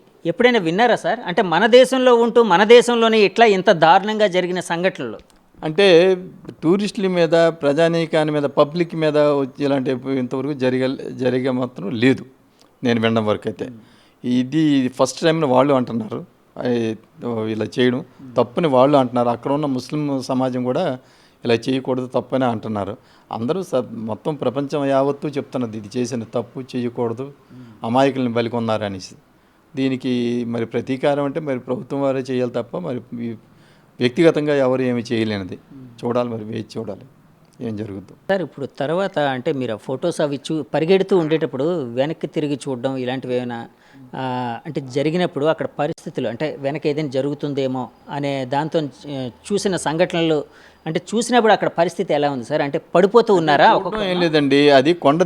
విన్నారా సార్? అంటే మన దేశంలో ఉంటూ మన దేశంలోనే ఇట్లా ఇంత దారుణంగా జరిగిన సంఘటనలు అంటే టూరిస్టుల మీద, ప్రజానీకాని మీద, పబ్లిక్ మీద ఇలాంటి ఇంతవరకు జరిగే మాత్రం లేదు నేను వినడం వరకు అయితే. ఇది ఫస్ట్ టైం వాళ్ళు అంటున్నారు ఇలా చేయడం తప్పని వాళ్ళు అంటున్నారు. అక్కడ ఉన్న ముస్లిం సమాజం కూడా ఇలా చేయకూడదు తప్పని అంటున్నారు. అందరూ మొత్తం ప్రపంచం యావత్తూ చెప్తున్నది ఇది చేసిన తప్పు, చేయకూడదు, అమాయకుల్ని బలికొన్నారు అనేసి. దీనికి మరి ప్రతీకారం అంటే మరి ప్రభుత్వం వారే చేయాలి తప్ప మరి వ్యక్తిగతంగా ఎవరు ఏమి చేయలేనిది. చూడాలి, మరి వేచి చూడాలి ఏం జరుగుతుంది. సార్ ఇప్పుడు తర్వాత అంటే మీరు ఆ ఫొటోస్ అవి పరిగెడుతూ ఉండేటప్పుడు వెనక్కి తిరిగి చూడడం ఇలాంటివి ఏమైనా అంటే జరిగినప్పుడు అక్కడ పరిస్థితులు అంటే వెనక ఏదైనా జరుగుతుందేమో అనే దాంతో చూసిన సంఘటనలు అంటే చూసినప్పుడు అక్కడ పరిస్థితి ఎలా ఉంది సార్? అంటే పడిపోతూ ఉన్నారా? ఏం లేదండి, అది కొండ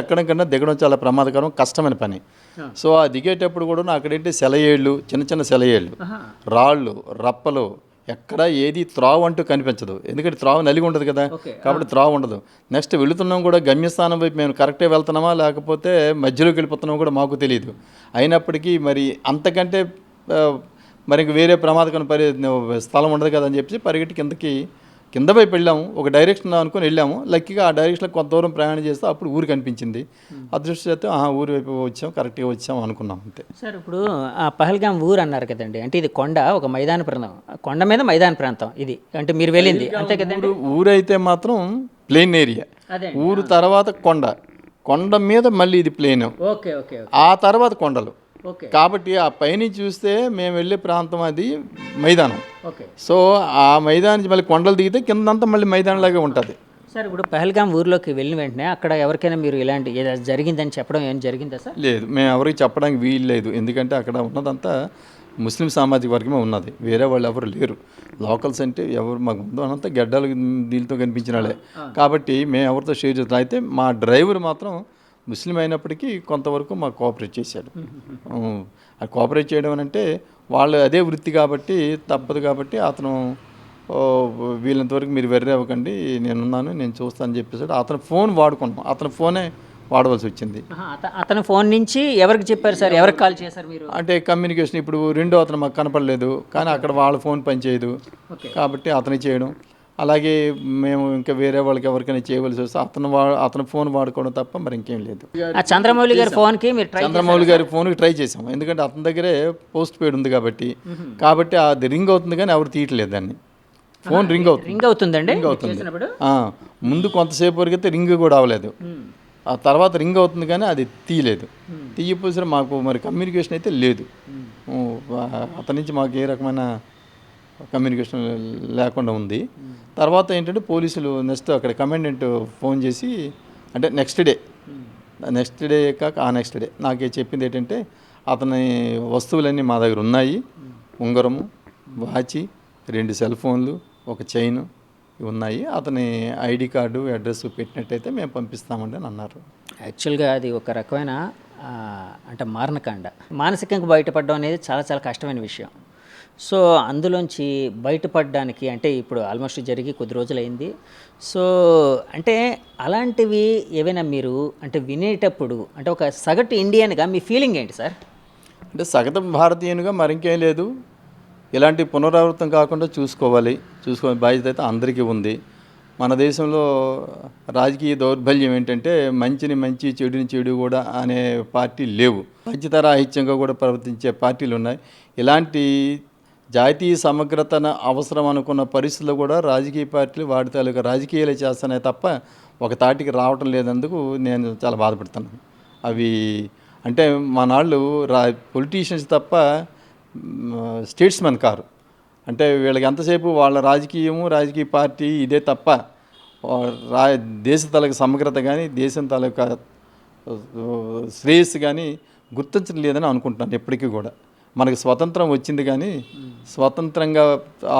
ఎక్కడికన్నా దిగడం చాలా ప్రమాదకరం, కష్టమైన పని. సో ఆ దిగేటప్పుడు కూడా అక్కడేంటి సెలయేళ్ళు, చిన్న సెలయేళ్ళు, రాళ్ళు, రప్పలు, ఎక్కడ ఏది త్రావు అంటూ కనిపించదు. ఎందుకంటే త్రావు నలిగి ఉంటుంది కదా, కాబట్టి త్రావు ఉండదు. నెక్స్ట్ వెళుతున్నాం కూడా గమ్యస్థానం వైపు మేము కరెక్టే వెళ్తున్నామా లేకపోతే మధ్యలోకి వెళ్ళిపోతున్నామో కూడా మాకు తెలియదు. అయినప్పటికీ మరి అంతకంటే మరి వేరే ప్రమాదకరం స్థలం ఉండదు కదా అని చెప్పి పరిగెట్టి కిందకి కింద వైపు వెళ్ళాము, ఒక డైరెక్షన్ అనుకుని వెళ్ళాము. లక్కీగా ఆ డైరెక్షన్లో కొంత దూరం ప్రయాణం చేస్తే అప్పుడు ఊరు కనిపించింది. అదృష్టం ఊరి వైపు వచ్చాం, కరెక్ట్గా వచ్చాం అనుకున్నాం అంతే. సార్ ఇప్పుడు ఆ పహల్గాం ఊరు అన్నారు కదండి, అంటే ఇది కొండ, ఒక మైదాన ప్రాంతం, కొండ మీద మైదాన ప్రాంతం ఇది, అంటే మీరు వెళ్ళింది అంతే కదండి. ఊరు అయితే మాత్రం ప్లెయిన్ ఏరియా, అదే ఊరు తర్వాత కొండ మీద మళ్ళీ ఇది ప్లేన్, ఓకే ఓకే ఆ తర్వాత కొండలు. ఓకే కాబట్టి ఆ పైనుంచి చూస్తే మేము వెళ్ళే ప్రాంతం అది మైదానం. ఓకే సో ఆ మైదానికి మళ్ళీ కొండలు దిగితే కిందంతా మళ్ళీ మైదానంలాగే ఉంటుంది. సార్ ఇప్పుడు పహల్గాం ఊర్లోకి వెళ్ళిన వెంటనే అక్కడ ఎవరికైనా మీరు ఇలాంటి ఏదైనా జరిగిందని చెప్పడం ఏం జరిగిందా సార్? లేదు, మేము ఎవరికి చెప్పడానికి వీలు లేదు. ఎందుకంటే అక్కడ ఉన్నదంతా ముస్లిం సామాజిక వర్గమే ఉన్నది, వేరే వాళ్ళు ఎవరు లేరు. లోకల్స్ అంటే ఎవరు మాకు ముందు అనంతా గడ్డలు దీనితో కనిపించిన వాళ్ళే. కాబట్టి మేము ఎవరితో షేర్ చేస్తాం. అయితే మా డ్రైవర్ మాత్రం ముస్లిం అయినప్పటికీ కొంతవరకు మాకు కోఆపరేట్ చేశాడు. ఆ కోఆపరేట్ చేయడం అని అంటే వాళ్ళు అదే వృత్తి కాబట్టి తప్పదు. కాబట్టి అతను వీళ్ళంతవరకు మీరు వెర్రీ అవ్వకండి, నేనున్నాను, నేను చూస్తాను అని చెప్పేసాడు. అతను ఫోన్ వాడుకున్నాం, అతని ఫోనే వాడవలసి వచ్చింది. అతని ఫోన్ నుంచి ఎవరికి చెప్పారు సార్, ఎవరికి కాల్ చేశారు మీరు? అంటే కమ్యూనికేషన్ ఇప్పుడు రెండో అతను మాకు కనపడలేదు, కానీ అక్కడ వాళ్ళ ఫోన్ పనిచేయదు కాబట్టి అతనికి చేయడం. అలాగే మేము ఇంకా వేరే వాళ్ళకి ఎవరికైనా చేయవలసి వస్తే అతను ఫోన్ వాడుకోవడం తప్ప మరి ఇంకేం లేదు. చంద్రమౌళి గారి ఫోన్కి మీరు చంద్రమౌళి గారి ఫోన్కి ట్రై చేసాము, ఎందుకంటే అతని దగ్గరే పోస్ట్ పెయిడ్ ఉంది కాబట్టి అది రింగ్ అవుతుంది కానీ ఎవరు తీయట్లేదు దాన్ని. ఫోన్ రింగ్ అవుతుందండి, రింగ్ అవుతుంది. ముందు కొంతసేపు వరకు అయితే రింగ్ కూడా అవ్వలేదు, ఆ తర్వాత రింగ్ అవుతుంది కానీ అది తీయలేదు. తీయపోసిన మాకు మరి కమ్యూనికేషన్ అయితే లేదు. అతని నుంచి మాకు ఏ రకమైన కమ్యూనికేషన్ లేకుండా ఉంది. తర్వాత ఏంటంటే పోలీసులు నెక్స్ట్ అక్కడ కమాండెంట్ ఫోన్ చేసి, అంటే నెక్స్ట్ డే కాక ఆ నెక్స్ట్ డే నాకే చెప్పింది ఏంటంటే అతని వస్తువులన్నీ మా దగ్గర ఉన్నాయి, ఉంగరము, వాచి, 2 సెల్ ఫోన్లు, ఒక చైను ఉన్నాయి, అతని ఐడి కార్డు అడ్రస్ పెట్టినట్టయితే మేము పంపిస్తామండి అని అన్నారు. యాక్చువల్గా అది ఒక రకమైన అంటే మారణకాండ. మానసికంగా బయటపడడం అనేది చాలా చాలా కష్టమైన విషయం. సో అందులోంచి బయటపడడానికి అంటే ఇప్పుడు ఆల్మోస్ట్ జరిగి కొద్ది రోజులైంది. సో అంటే అలాంటివి ఏవైనా మీరు అంటే వినేటప్పుడు అంటే ఒక సగటు ఇండియన్గా మీ ఫీలింగ్ ఏంటి సార్? అంటే సగటు భారతీయునిగా మరింకేం లేదు, ఇలాంటి పునరావృతం కాకుండా చూసుకోవాలి బాధ్యత అయితే అందరికీ ఉంది. మన దేశంలో రాజకీయ దౌర్బల్యం ఏంటంటే మంచిని మంచి, చెడుని చెడు కూడా అనే పార్టీలు లేవు. బాధ్యతారాహిత్యంగా కూడా ప్రవర్తించే పార్టీలు ఉన్నాయి. ఇలాంటి జాతీయ సమగ్రతను అవసరం అనుకున్న పరిస్థితుల్లో కూడా రాజకీయ పార్టీలు వాటి తాలూకా రాజకీయాలు చేస్తున్నాయి తప్ప ఒక తాటికి రావటం లేనందుకు నేను చాలా బాధపడుతున్నాను. అవి అంటే మనాళ్ళు పొలిటీషియన్స్ తప్ప స్టేట్స్మెన్ కారు. అంటే వీళ్ళకి ఎంతసేపు వాళ్ళ రాజకీయ పార్టీ ఇదే తప్ప దేశ తాలూకా సమగ్రత కానీ దేశం తాలూకా శ్రేయస్సు కానీ గుర్తించడం లేదని అనుకుంటున్నాను. ఎప్పటికీ కూడా మనకు స్వతంత్రం వచ్చింది కానీ స్వతంత్రంగా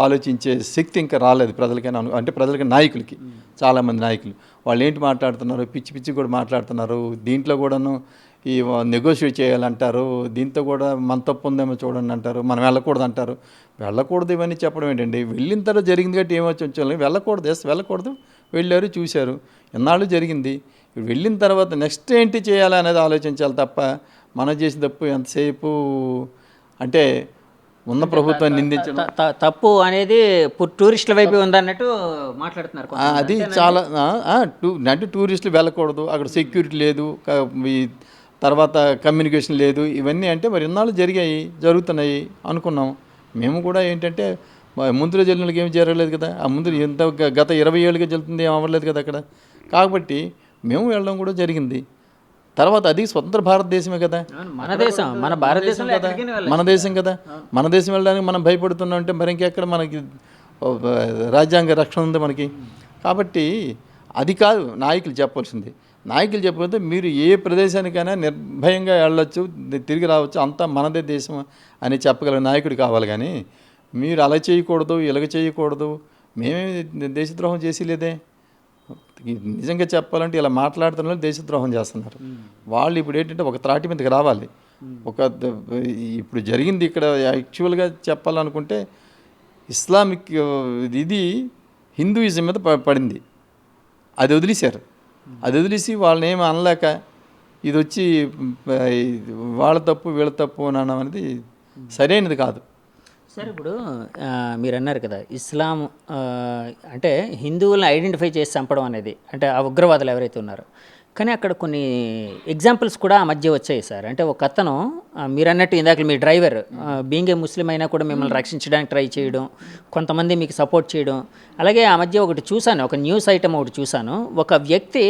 ఆలోచించే శక్తి ఇంకా రాలేదు ప్రజలకైనా, అంటే ప్రజలకి, నాయకులకి. చాలామంది నాయకులు వాళ్ళు ఏంటి మాట్లాడుతున్నారు, పిచ్చి కూడా మాట్లాడుతున్నారు. దీంట్లో కూడాను ఈ నెగోషియేట్ చేయాలంటారు, దీంతో కూడా మన తప్పు ఉందేమో చూడండి అంటారు, మనం వెళ్ళకూడదు అంటారు. వెళ్ళకూడదు ఇవన్నీ చెప్పడం ఏంటండి? వెళ్ళిన తర్వాత జరిగింది కాబట్టి ఏమొచ్చి వెళ్ళకూడదు, వెళ్ళారు, చూశారు, ఎన్నాళ్ళు జరిగింది. వెళ్ళిన తర్వాత నెక్స్ట్ ఏంటి చేయాలి అనేది ఆలోచించాలి తప్ప మనం చేసిన తప్పు ఎంతసేపు అంటే ఉన్న ప్రభుత్వాన్ని నిందించడం తప్పు అనేది టూరిస్టుల వైపు ఉందన్నట్టు మాట్లాడుతున్నారు. అది చాలా అంటే టూరిస్టులు వెళ్ళకూడదు, అక్కడ సెక్యూరిటీ లేదు, ఈ తర్వాత కమ్యూనికేషన్ లేదు, ఇవన్నీ అంటే మరి ఇన్నాళ్ళు జరుగుతున్నాయి అనుకున్నాం. మేము కూడా ఏంటంటే ముందులో జరిగినకి ఏమి జరగలేదు కదా, ఆ ముందు ఎంత గత 20 ఏళ్ళుగా జరుగుతుంది ఏం అవ్వలేదు కదా అక్కడ. కాబట్టి మేము వెళ్ళడం కూడా జరిగింది. తర్వాత అది స్వతంత్ర భారతదేశమే కదా, మన దేశం, మన భారతదేశం కదా, మన దేశం వెళ్ళడానికి మనం భయపడుతున్నాం అంటే మరి ఇంకెక్కడ మనకి రాజ్యాంగ రక్షణ ఉంది మనకి. కాబట్టి అది కాదు నాయకులు చెప్పాల్సింది. నాయకులు చెప్పకపోతే మీరు ఏ ప్రదేశానికైనా నిర్భయంగా వెళ్ళొచ్చు, తిరిగి రావచ్చు, అంతా మనదే దేశం అని చెప్పగల నాయకుడు కావాలి. కానీ మీరు అలా చేయకూడదు, ఇలాగ చేయకూడదు, మేమే దేశద్రోహం చేసి లేదే. నిజంగా చెప్పాలంటే ఇలా మాట్లాడుతున్న దేశద్రోహం చేస్తున్నారు వాళ్ళు. ఇప్పుడు ఏంటంటే ఒక త్రాటి మీదకి రావాలి. ఇప్పుడు జరిగింది ఇక్కడ యాక్చువల్గా చెప్పాలనుకుంటే ఇస్లామిక్ ఇది హిందూయిజం మీద పడింది, అది వదిలేశారు. అది వదిలేసి వాళ్ళని ఏమి అనలేక ఇది వచ్చి వాళ్ళ తప్పు వీళ్ళ తప్పు అనడం అనేది సరైనది కాదు. సార్ ఇప్పుడు మీరు అన్నారు కదా ఇస్లాం అంటే హిందువులను ఐడెంటిఫై చేసి చంపడం అనేది అంటే ఆ ఉగ్రవాదులు ఎవరైతే ఉన్నారో, కానీ అక్కడ కొన్ని ఎగ్జాంపుల్స్ కూడా ఆ మధ్య వచ్చాయి సార్. అంటే ఒక అతను మీరు అన్నట్టు ఇందాక మీ డ్రైవర్ బీయింగ్ ఏ ముస్లిం అయినా కూడా మిమ్మల్ని రక్షించడానికి ట్రై చేయడం, కొంతమంది మీకు సపోర్ట్ చేయడం. అలాగే ఆ మధ్య ఒకటి చూశాను, ఒక న్యూస్ ఐటమ్ ఒకటి చూశాను. ఒక వ్యక్తి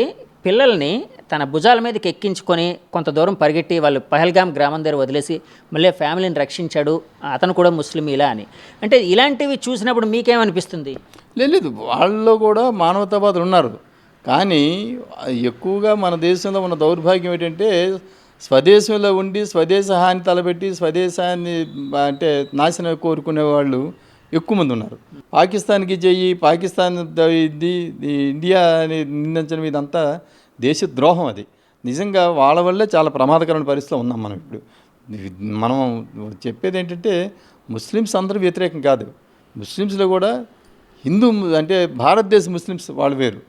పిల్లల్ని తన భుజాల మీదకి ఎక్కించుకొని కొంత దూరం పరిగెట్టి వాళ్ళు పహల్గామ్ గ్రామం దగ్గర వదిలేసి మళ్ళీ ఫ్యామిలీని రక్షించాడు, అతను కూడా ముస్లిం ఇలా అని. అంటే ఇలాంటివి చూసినప్పుడు మీకేమనిపిస్తుంది? లేదు, వాళ్ళలో కూడా మానవతావాదులు ఉన్నారు. కానీ ఎక్కువగా మన దేశంలో ఉన్న దౌర్భాగ్యం ఏంటంటే స్వదేశంలో ఉండి స్వదేశ హాని తలపెట్టి స్వదేశాన్ని అంటే నాశనం కోరుకునే వాళ్ళు ఎక్కువ మంది ఉన్నారు. పాకిస్తాన్కి చెయ్యి, పాకిస్తాన్ ఇది ఇండియా అని నిందించడం ఇదంతా దేశద్రోహం. అది నిజంగా వాళ్ళ వల్లే చాలా ప్రమాదకరమైన పరిస్థితిలో ఉన్నాం మనం ఇప్పుడు. మనం చెప్పేది ఏంటంటే ముస్లిమ్స్ అందరూ వ్యతిరేకం కాదు. ముస్లిమ్స్లో కూడా హిందూ అంటే భారతదేశ ముస్లిమ్స్ వాళ్ళు వేరు.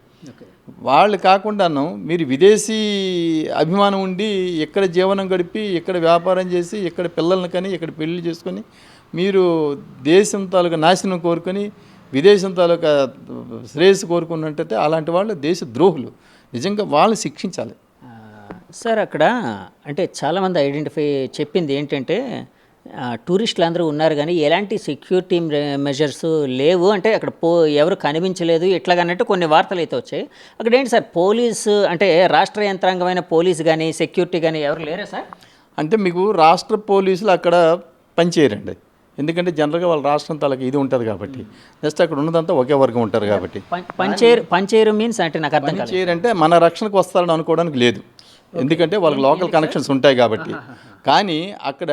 వాళ్ళు కాకుండాను మీరు విదేశీ అభిమానం ఉండి ఇక్కడ జీవనం గడిపి ఇక్కడ వ్యాపారం చేసి ఇక్కడ పిల్లల్ని కానీ ఇక్కడ పెళ్లి చేసుకొని మీరు దేశం తాలూకా నాశనం కోరుకొని విదేశం తాలూకా శ్రేయస్సు కోరుకున్నట్టయితే అలాంటి వాళ్ళు దేశ ద్రోహులు. నిజంగా వాళ్ళు శిక్షించాలి. సార్ అక్కడ అంటే చాలామంది ఐడెంటిఫై చెప్పింది ఏంటంటే టూరిస్టులు అందరూ ఉన్నారు కానీ ఎలాంటి సెక్యూరిటీ మెజర్స్ లేవు, అంటే అక్కడ ఎవరు కనిపించలేదు ఇట్లాగన్నట్టు కొన్ని వార్తలు అయితే వచ్చాయి. అక్కడ ఏంటి సార్ పోలీసు అంటే రాష్ట్ర యంత్రాంగమైన పోలీసు కానీ సెక్యూరిటీ కానీ ఎవరు లేరా సార్? అంటే మీకు రాష్ట్ర పోలీసులు అక్కడ పనిచేయరండి. ఎందుకంటే జనరల్గా వాళ్ళ రాష్ట్రం తాలూకా ఇది ఉంటుంది కాబట్టి, నెక్స్ట్ అక్కడ ఉన్నదంతా ఒకే వర్గం ఉంటారు కాబట్టి. పంచేరు మీన్స్ అంటే నాకు అర్థం కాదు. పంచేయరంటే మన రక్షణకు వస్తారని అనుకోవడానికి లేదు, ఎందుకంటే వాళ్ళకి లోకల్ కనెక్షన్స్ ఉంటాయి కాబట్టి. కానీ అక్కడ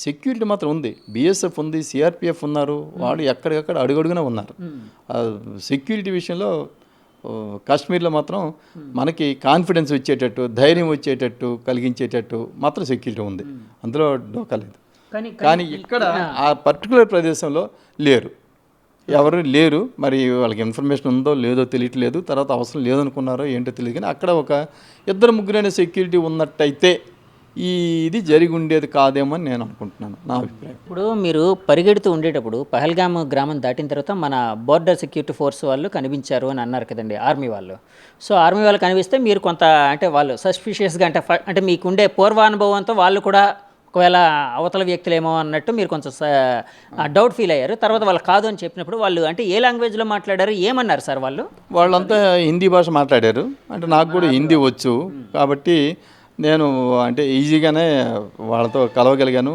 సెక్యూరిటీ మాత్రం ఉంది. బిఎస్ఎఫ్ ఉంది, సిఆర్పిఎఫ్ ఉన్నారు. వాళ్ళు ఎక్కడికక్కడ అడుగడుగునే ఉన్నారు. సెక్యూరిటీ విషయంలో కాశ్మీర్లో మాత్రం మనకి కాన్ఫిడెన్స్ వచ్చేటట్టు, ధైర్యం వచ్చేటట్టు కలిగించేటట్టు మాత్రం సెక్యూరిటీ ఉంది, అందులో డోకా లేదు. కానీ ఇక్కడ ఆ పర్టికులర్ ప్రదేశంలో లేరు, ఎవరు లేరు. మరి వాళ్ళకి ఇన్ఫర్మేషన్ ఉందో లేదో తెలియట్లేదు, తర్వాత అవసరం లేదనుకున్నారో ఏంటో తెలియదు. కానీ అక్కడ ఒక ఇద్దరు ముగ్గురైన సెక్యూరిటీ ఉన్నట్టయితే ఇది జరిగి ఉండేది కాదేమో అని నేను అనుకుంటున్నాను, నా అభిప్రాయం. ఇప్పుడు మీరు పరిగెడుతూ ఉండేటప్పుడు పహల్గామ్ గ్రామం దాటిన తర్వాత మన బోర్డర్ సెక్యూరిటీ ఫోర్స్ వాళ్ళు కనిపించారు అని అన్నారు కదండి, ఆర్మీ వాళ్ళు. సో ఆర్మీ వాళ్ళు కనిపిస్తే మీరు కొంత అంటే వాళ్ళు సస్పిషియస్గా అంటే మీకుండే పూర్వానుభవంతో వాళ్ళు కూడా ఒకవేళ అవతల వ్యక్తులేమో అన్నట్టు మీరు కొంచెం డౌట్ ఫీల్ అయ్యారు. తర్వాత వాళ్ళు కాదు అని చెప్పినప్పుడు వాళ్ళు అంటే ఏ లాంగ్వేజ్లో మాట్లాడారు, ఏమన్నారు సార్ వాళ్ళు? వాళ్ళంతా హిందీ భాష మాట్లాడారు. అంటే నాకు కూడా హిందీ వచ్చు కాబట్టి నేను అంటే ఈజీగానే వాళ్ళతో కలవగలిగాను,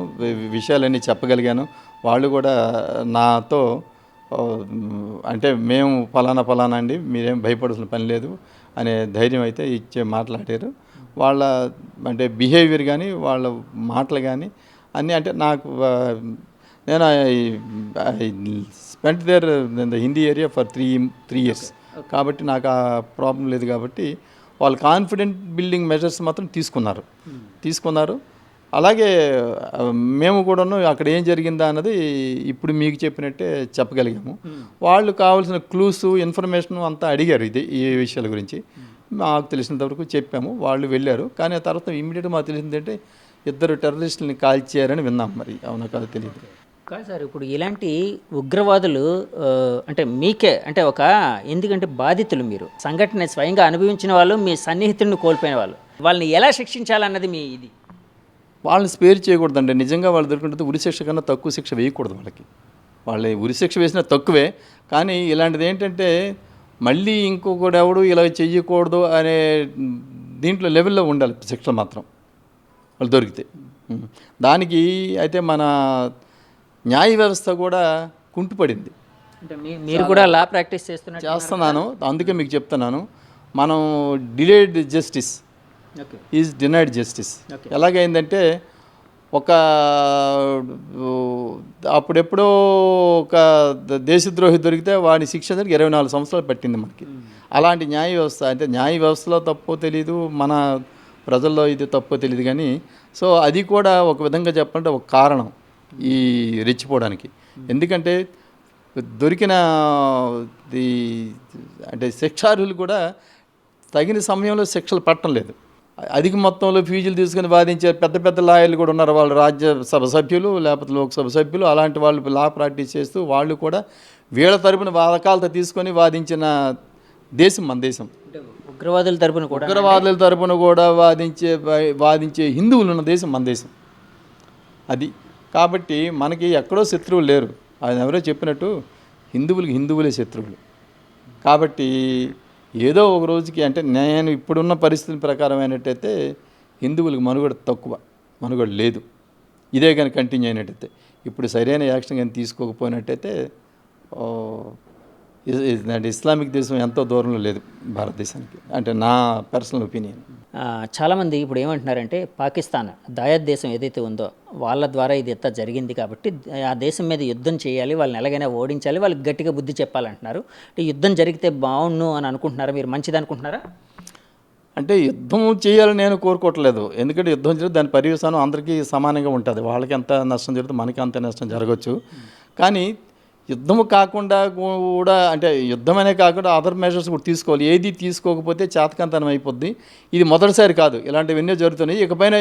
విషయాలన్నీ చెప్పగలిగాను. వాళ్ళు కూడా నాతో అంటే మేము ఫలానా అండి, మీరేం భయపడాల్సిన పని లేదు అనే ధైర్యం అయితే ఇచ్చే మాట్లాడారు. వాళ్ళ అంటే బిహేవియర్ కానీ వాళ్ళ మాటలు కానీ అన్నీ అంటే నాకు నేను spent there in the Hindi area for three years కాబట్టి నాకు ఆ ప్రాబ్లం లేదు. కాబట్టి వాళ్ళు కాన్ఫిడెంట్ బిల్డింగ్ మెజర్స్ మాత్రం తీసుకున్నారు. అలాగే మేము కూడాను అక్కడ ఏం జరిగిందా అన్నది ఇప్పుడు మీకు చెప్పినట్టే చెప్పగలిగాము. వాళ్ళు కావాల్సిన క్లూస్ ఇన్ఫర్మేషన్ అంతా అడిగారు ఈ విషయాల గురించి. మాకు తెలిసినంత వరకు చెప్పాము, వాళ్ళు వెళ్ళారు. కానీ ఆ తర్వాత ఇమ్మీడియట్గా మాకు తెలిసిందంటే 2 టెర్రరిస్టులని కాల్చారని విన్నాం. మరి అవునా కాదు తెలియదు. కాదు సార్, ఇప్పుడు ఇలాంటి ఉగ్రవాదులు అంటే మీకే అంటే ఎందుకంటే బాధితులు మీరు సంఘటన స్వయంగా అనుభవించిన వాళ్ళు, మీ సన్నిహితుడిని కోల్పోయిన వాళ్ళు, వాళ్ళని ఎలా శిక్షించాలన్నది మీ ఇది. వాళ్ళని స్పేర్ చేయకూడదండి. నిజంగా వాళ్ళు దొరికినట్టు ఉరిశిక్ష కన్నా తక్కువ శిక్ష వేయకూడదు వాళ్ళకి. వాళ్ళని ఉరిశిక్ష వేసినా తక్కువే. కానీ ఇలాంటిది ఏంటంటే మళ్ళీ ఇంకొకటి ఎవడు ఇలా చెయ్యకూడదు అనే దీంట్లో లెవెల్లో ఉండాలి శిక్ష మాత్రం వాళ్ళు దొరికితే. దానికి అయితే మన న్యాయ వ్యవస్థ కూడా కుంటుపడింది. అంటే మీరు కూడా లా ప్రాక్టీస్ చేస్తున్నాను, అందుకే మీకు చెప్తున్నాను. మనం delayed justice is denied justice. ఎలాగైందంటే అప్పుడెప్పుడో ఒక దేశద్రోహి దొరికితే వాడి శిక్ష దగ్గరికి 24 సంవత్సరాలు పట్టింది మనకి. అలాంటి న్యాయ వ్యవస్థ అంటే న్యాయ వ్యవస్థలో తప్పో తెలీదు, మన ప్రజల్లో ఇది తప్పో తెలియదు. కానీ సో అది కూడా ఒక విధంగా చెప్పాలంటే ఒక కారణం ఈ రెచ్చిపోవడానికి. ఎందుకంటే దొరికిన అంటే శిక్షార్హులు కూడా తగిన సమయంలో శిక్షలు పట్టడం లేదు. అధిక మొత్తంలో ఫీజులు తీసుకుని వాదించే పెద్ద పెద్ద లాయర్లు కూడా ఉన్నారు. వాళ్ళు రాజ్యసభ సభ్యులు లేకపోతే లోక్సభ సభ్యులు, అలాంటి వాళ్ళు లా ప్రాక్టీస్ చేస్తూ వాళ్ళు కూడా వీళ్ళ తరపున వాదకాలతో తీసుకొని వాదించిన దేశం మన దేశం. ఉగ్రవాదుల తరపున కూడా ఉగ్రవాదుల తరపున కూడా వాదించే హిందువులు ఉన్న దేశం మన దేశం. అది కాబట్టి మనకి ఎక్కడో శత్రువులు లేరు. ఆయన ఎవరో చెప్పినట్టు హిందువులకి హిందువులే శత్రువులు. కాబట్టి ఏదో ఒక రోజుకి, అంటే నేను ఇప్పుడున్న పరిస్థితుల ప్రకారం అయినట్టయితే హిందువులకు మనుగడ తక్కువ, మనుగడ లేదు. ఇదే కానీ కంటిన్యూ అయినట్టయితే, ఇప్పుడు సరైన యాక్షన్ కానీ తీసుకోకపోయినట్టయితే అంటే ఇస్లామిక్ దేశం ఎంతో దూరంలో లేదు భారతదేశానికి, అంటే నా పర్సనల్ ఒపీనియన్. చాలామంది ఇప్పుడు ఏమంటున్నారంటే పాకిస్తాన్ దాయాద్ దేశం ఏదైతే ఉందో వాళ్ళ ద్వారా ఇది ఎంత జరిగింది కాబట్టి ఆ దేశం మీద యుద్ధం చేయాలి, వాళ్ళని ఎలాగైనా ఓడించాలి, వాళ్ళకి గట్టిగా బుద్ధి చెప్పాలంటున్నారు. అంటే యుద్ధం జరిగితే బాగుండు అని అనుకుంటున్నారా మీరు? మంచిది అనుకుంటున్నారా? అంటే యుద్ధం చేయాలని నేను కోరుకోవట్లేదు. ఎందుకంటే యుద్ధం జరిగితే దాని పర్యవసానం అందరికీ సమానంగా ఉంటుంది. వాళ్ళకి ఎంత నష్టం జరుగుతుంది, మనకి అంత నష్టం జరగవచ్చు. కానీ యుద్ధము కాకుండా కూడా, అంటే యుద్ధమనే కాకుండా అదర్ మెజర్స్ కూడా తీసుకోవాలి. ఏది తీసుకోకపోతే చేతకంతనం అయిపోద్ది. ఇది మొదటిసారి కాదు, ఇలాంటివి ఎన్నో జరుగుతున్నాయి, ఇకపైన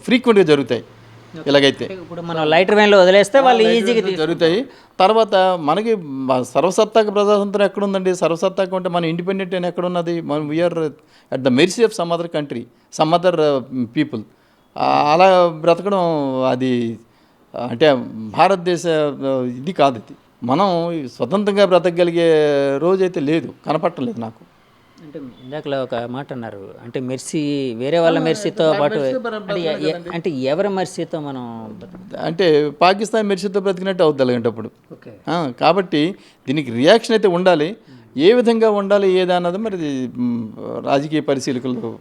ఫ్రీక్వెంట్గా జరుగుతాయి. ఇలాగైతే ఇప్పుడు మనం లైటర్ వేన్లో వదిలేస్తే వాళ్ళు ఈజీగా జరుగుతాయి. తర్వాత మనకి సర్వసత్తాక ప్రజాతంత్రం ఎక్కడుందండి? సర్వసత్తాక అంటే మన ఇండిపెండెంట్ అని ఎక్కడున్నది? మనం we are at the mercy of some other country, some other people. అలా బ్రతకడం అది అంటే భారతదేశ ఇది కాదు. ఇది మనం స్వతంత్రంగా బ్రతకగలిగే రోజైతే లేదు, కనపట్టలేదు నాకు. అంటే ఇందాకలా ఒక మాట అన్నారు, అంటే మెర్సీ వేరే వాళ్ళ మెర్సీతో పాటు, అంటే ఎవరి మెర్సీతో మనం అంటే పాకిస్తాన్ మెర్సీతో బ్రతికినట్టు అవుతుంది అలాంటప్పుడు. కాబట్టి దీనికి రియాక్షన్ అయితే ఉండాలి. ఏ విధంగా ఉండాలి ఏదన్నది మరి రాజకీయ పరిశీలకులు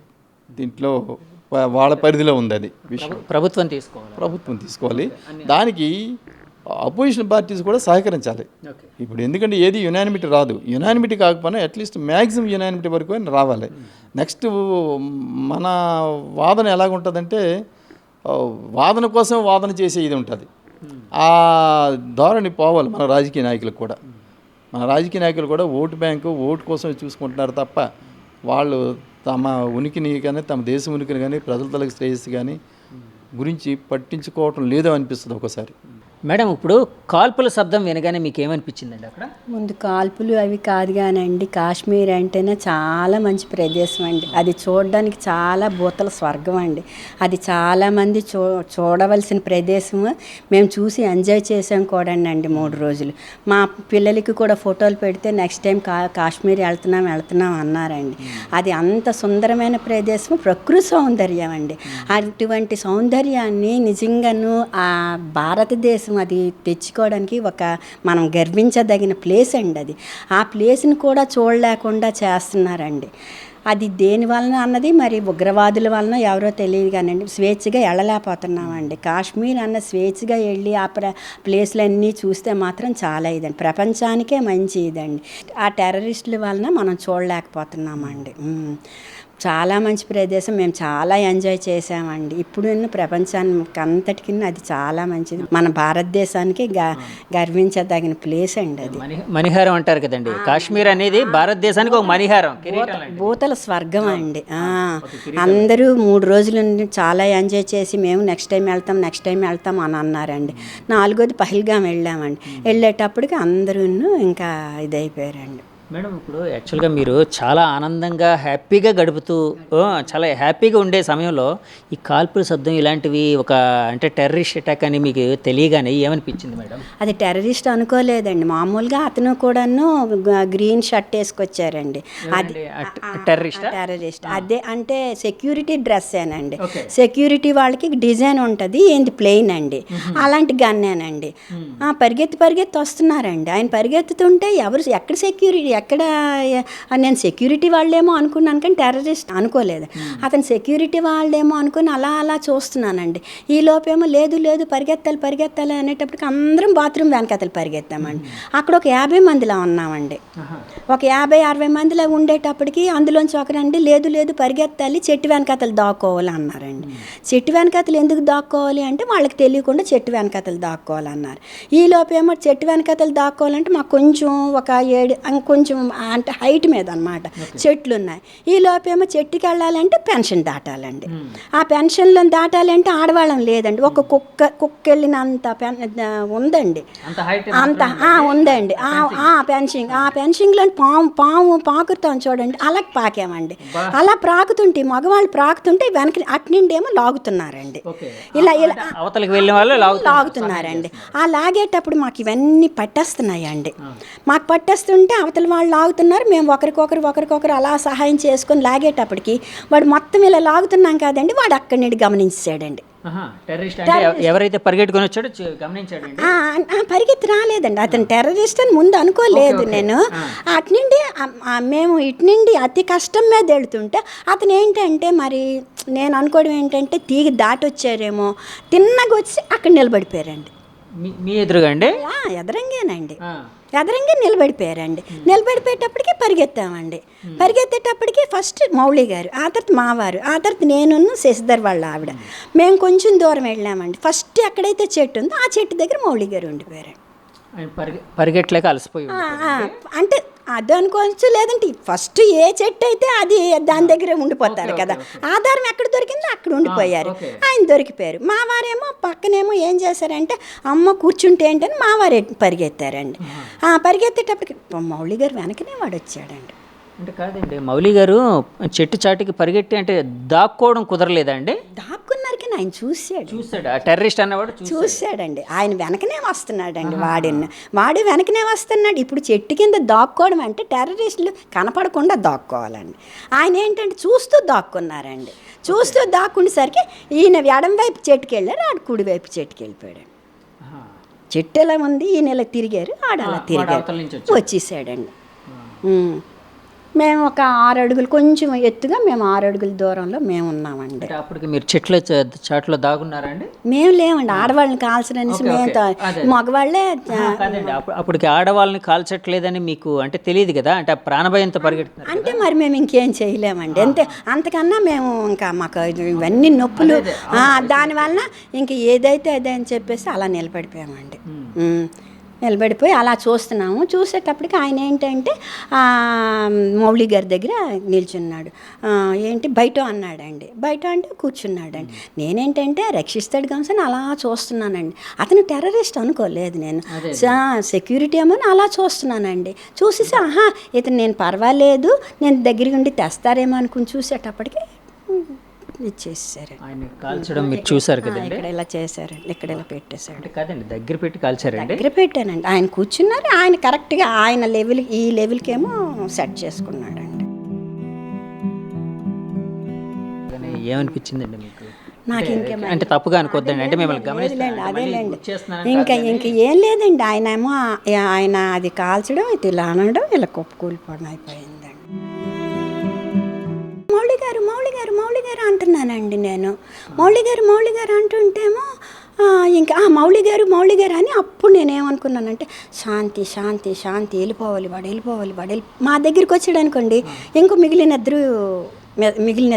దీంట్లో వాళ్ళ పరిధిలో ఉంది. అది విషయం ప్రభుత్వం తీసుకోవాలి. దానికి అపోజిషన్ పార్టీస్ కూడా సహకరించాలి. ఇప్పుడు ఎందుకంటే ఏది యునానిమిటీ రాదు. యునానిమిటీ కాకపోయినా అట్లీస్ట్ మ్యాక్సిమం యునానిమిటీ వరకు రావాలి. నెక్స్ట్ మన వాదన ఎలాగుంటుందంటే వాదన కోసం వాదన చేసే ఇది ఉంటుంది. ఆ ధోరణి పోవాలి మన రాజకీయ నాయకులకు కూడా. మన రాజకీయ నాయకులు కూడా ఓటు బ్యాంకు, ఓటు కోసం చూసుకుంటున్నారు తప్ప వాళ్ళు తమ ఉనికిని కానీ, తమ దేశం ఉనికిని కానీ, ప్రజల తలకు శ్రేయస్సు కానీ గురించి పట్టించుకోవటం లేదో అనిపిస్తుంది ఒకసారి. మేడం, ఇప్పుడు కాల్పుల శబ్దం వినగానే మీకు ఏమనిపించిందండి? అక్కడ ముందు కాల్పులు అవి కాదు కానండి, కాశ్మీర్ అంటేనే చాలా మంచి ప్రదేశం అండి. అది చూడడానికి చాలా భూతల స్వర్గం అండి. అది చాలామంది చూడవలసిన ప్రదేశము. మేము చూసి ఎంజాయ్ చేసాం కూడా అండి 3 రోజులు. మా పిల్లలకి కూడా ఫోటోలు పెడితే నెక్స్ట్ టైం కాశ్మీర్ వెళ్తున్నాం అన్నారండి. అది అంత సుందరమైన ప్రదేశం, ప్రకృతి సౌందర్యం అండి. అటువంటి సౌందర్యాన్ని నిజంగాను ఆ భారతదేశం అది తెచ్చుకోవడానికి మనం గర్వించదగిన ప్లేస్ అండి. అది ఆ ప్లేస్ని కూడా చూడలేకుండా చేస్తున్నారండి. అది దేని వలన అన్నది మరి ఉగ్రవాదుల వలన ఎవరో తెలియదు కానండి, స్వేచ్ఛగా వెళ్ళలేకపోతున్నామండి. కాశ్మీర్ అన్న స్వేచ్ఛగా వెళ్ళి ఆ ప్లేస్లన్నీ చూస్తే మాత్రం చాలా ఇదండి, ప్రపంచానికే మంచి ఇదండి. ఆ టెర్రరిస్టుల వలన మనం చూడలేకపోతున్నామండి. చాలా మంచి ప్రదేశం, మేము చాలా ఎంజాయ్ చేసామండి. ఇప్పుడు ప్రపంచానికి అంతటికి అది చాలా మంచిది. మన భారతదేశానికి గర్వించదగిన ప్లేస్ అండి. అది మణిహారం అంటారు కదండి, కాశ్మీర్ అనేది భారతదేశానికి ఒక మణిహారం, భూతల స్వర్గం అండి. అందరూ 3 రోజుల నుండి చాలా ఎంజాయ్ చేసి మేము నెక్స్ట్ టైం వెళ్తాం అని అన్నారండి. 4వది పహల్గాం వెళ్ళామండి. వెళ్ళేటప్పటికి అందరూ ఇంకా ఇదైపోయారండి. మేడం, ఇప్పుడు యాక్చువల్గా మీరు చాలా ఆనందంగా హ్యాపీగా గడుపుతూ చాలా హ్యాపీగా ఉండే సమయంలో ఈ కాల్పుల శబ్దం ఇలాంటివి అంటే టెర్రరిస్ట్ అటాక్ అని మీకు తెలియగానే ఏమనిపించింది మేడం? అది టెర్రరిస్ట్ అనుకోలేదండి. మామూలుగా అతను కూడాను గ్రీన్ షర్ట్ వేసుకొచ్చారండి. అది టెర్రరిస్ట్ అదే అంటే సెక్యూరిటీ డ్రెస్సేనండి. సెక్యూరిటీ వాళ్ళకి డిజైన్ ఉంటుంది, ఏంది ప్లెయిన్ అండి, అలాంటి గన్నేనండి. పరిగెత్తి వస్తున్నారండి. ఆయన పరిగెత్తుతుంటే ఎక్కడ సెక్యూరిటీ, ఎక్కడ నేను సెక్యూరిటీ వాళ్ళేమో అనుకున్నాను కానీ టెర్రరిస్ట్ అనుకోలేదు. అతను సెక్యూరిటీ వాళ్ళేమో అనుకుని అలా చూస్తున్నానండి. ఈ లోపేమో లేదు పరిగెత్తాలి అనేటప్పటికి అందరం బాత్రూమ్ వెనకతలు పరిగెత్తామండి. అక్కడ ఒక 50 మందిలా ఉన్నామండి. ఒక 50-60 మందిలా ఉండేటప్పటికి అందులోంచి ఒకరండి లేదు పరిగెత్తాలి, చెట్టు వెనకతలు దాక్కోవాలి అన్నారండి. చెట్టు వెనకతలు ఎందుకు దాక్కోవాలి అంటే వాళ్ళకి తెలియకుండా చెట్టు వెనకతలు దాక్కోవాలన్నారు. ఈ లోపేమో చెట్టు వెనకతలు దాక్కోవాలంటే మాకు కొంచెం ఒక 7 కొంచెం కొంచెం అంటే హైట్ మీద అనమాట చెట్లు ఉన్నాయి. ఈ లోపేమో చెట్టుకి వెళ్ళాలంటే పెన్షన్ దాటాలండి. ఆ పెన్షన్లను దాటాలంటే ఆడవాళ్ళం లేదండి. ఒక కుక్క వెళ్ళినంత ఉందండి, అంత ఉందండి. ఆ పెన్షన్లో పాము పాకుతాం చూడండి, అలా పాకామండి. అలా ప్రాకుతుంటే మగవాళ్ళు ప్రాకుతుంటే వెనక అట్నుండి ఏమో లాగుతున్నారండి, ఇలా అవతలకి వెళ్ళిన వాళ్ళు లాగుతున్నారండి. ఆ లాగేటప్పుడు మాకు ఇవన్నీ పట్టేస్తున్నాయండి. మాకు పట్టేస్తుంటే అవతల వాళ్ళు లాగుతున్నారు, మేము ఒకరికొకరు అలా సహాయం చేసుకొని లాగేటప్పటికి వాడు మొత్తం ఇలా లాగుతున్నాం కాదండి, వాడు అక్కడి నుండి గమనించాడండి. ఎవరైతే పరిగెట్టుకొని వచ్చాడో గమనించాడండి. పరిగెత్తి రాలేదండి, అతను టెర్రరిస్ట్ అని ముందు అనుకోలేదు నేను. అటు నుండి మేము ఇటు నుండి అతి కష్టం మీద వెళుతుంటే అతను ఏంటంటే మరి నేను అనుకోవడం ఏంటంటే తీగ దాటి వచ్చారేమో, తిన్నగా వచ్చి అక్కడ నిలబడిపోయారండి. మీ ఎదురుగా అండి? ఎదరంగానండి, ఎదరంగా నిలబడిపోయారండి. నిలబడిపోయేటప్పటికి పరిగెత్తామండి. పరిగెత్తేటప్పటికి ఫస్ట్ మౌళి గారు, ఆ తర్వాత మావారు, ఆ తర్వాత నేను శశిధర్ వాళ్ళ ఆవిడ, మేము కొంచెం దూరం వెళ్ళామండి. ఫస్ట్ ఎక్కడైతే చెట్టు ఉందో ఆ చెట్టు దగ్గర మౌళి గారు ఉండిపోయారు. పరిగెట్టలేక అలసిపోయి అంటే అది అనుకోవచ్చు, లేదంటే ఫస్ట్ ఏ చెట్టు అయితే అది దాని దగ్గరే ఉండిపోతారు కదా, ఆధారం ఎక్కడ దొరికిందో అక్కడ ఉండిపోయారు. ఆయన దొరికిపోయారు. మా వారేమో పక్కనేమో ఏం చేశారంటే అమ్మ కూర్చుంటే ఏంటని మా వారే పరిగెత్తారండి. పరిగెత్తేటప్పటికి మౌళి గారు వెనకనే వాడు వచ్చాడండి. అంటే కాదండి, మౌలి గారు చెట్టు చాటుకి పరిగెట్టి అంటే దాక్కోవడం కుదరలేదండి? దాక్కున్నారు కానీ ఆయన చూశాడు ఆ టెర్రరిస్ట్ అన్నవాడు చూశాడండి. ఆయన వెనకనే వస్తున్నాడండి, వాడు వెనకనే వస్తున్నాడు. ఇప్పుడు చెట్టు కింద దాక్కోవడం అంటే టెర్రరిస్టులు కనపడకుండా దాక్కోవాలండి. ఆయన ఏంటంటే చూస్తూ దాక్కున్నారండి. చూస్తూ దాక్కుండేసరికి ఈయన ఎడం వైపు చెట్టుకి వెళ్ళారు, ఆడు కుడి వైపు చెట్టుకి వెళ్ళిపోయాడు. చెట్టు ఎలా ఉంది, ఈయన ఇలా తిరిగారు, ఆడు అలా తిరిగారు, వచ్చేసాడండి. మేము ఒక 6 అడుగులు కొంచెం ఎత్తుగా మేము 6 అడుగుల దూరంలో మేము ఉన్నామండి. అప్పటికి మీరు చెట్ల చాట్లో దాగున్నారండి? మేము లేవండి, ఆడవాళ్ళని కాల్చడనేసి మేము మగవాళ్ళే. అప్పటికి ఆడవాళ్ళని కాల్చట్లేదని మీకు అంటే తెలియదు కదా, అంటే ప్రాణభయంతో పరిగెడుతున్నారు అంటే మరి మేము ఇంకేం చేయలేమండి. అంతకన్నా మేము ఇంకా మాకు ఇవన్నీ నొప్పులు, దానివల్ల ఇంక ఏదైతే అదే అని చెప్పేసి అలా నిలబడిపోయామండి. నిలబడిపోయి అలా చూస్తున్నాము. చూసేటప్పటికి ఆయన ఏంటంటే మౌళి గారి దగ్గర నిల్చున్నాడు. ఏంటి బయట అన్నాడండి. బయట అంటే కూర్చున్నాడండి. నేనేంటంటే రక్షిస్తాడు గంసని అలా చూస్తున్నానండి. అతను టెర్రరిస్ట్ అనుకోలేదు నేను, సెక్యూరిటీ ఏమో అలా చూస్తున్నానండి. చూసేసి ఇతను నేను పర్వాలేదు, నేను దగ్గరికి ఉండి తెస్తారేమో అనుకుని చూసేటప్పటికి ఇచ్చేసారు. ఆయన కాల్చడం మీరు చూసారు కదండి? ఇక్కడ ఇలా చేశారండి, ఇక్కడ ఇలా పెట్టేశాడు. కాదండి, దగ్గర పెట్టి కాల్చారండి? దగ్గర పెట్టానండి. ఆయన కూర్చున్నారు, ఆయన కరెక్ట్గా ఆయన లెవెల్ ఈ లెవెల్కేమో సెట్ చేసుకున్నాడండి. ఏమనిపించిందండి మీకు? నాకు అంటే తప్పుగా అనుకోద్దండి, అంటే మిమ్మల్ని గమనించలేండి, అదేలేండి. ఇంక ఏం లేదండి, ఆయన ఏమో ఆయన అది కాల్చడం, ఇది ఇలా అనడం, ఇలా కూలిపోవడం అయిపోయిందండి. మౌళి గారు అంటున్నానండి నేను. మౌళి గారు అంటుంటేమో ఇంకా మౌళి గారు అని అప్పుడు నేనేమనుకున్నానంటే శాంతి వెళ్ళిపోవాలి. మా దగ్గరికి వచ్చాడు అనుకోండి, ఇంకో మిగిలిన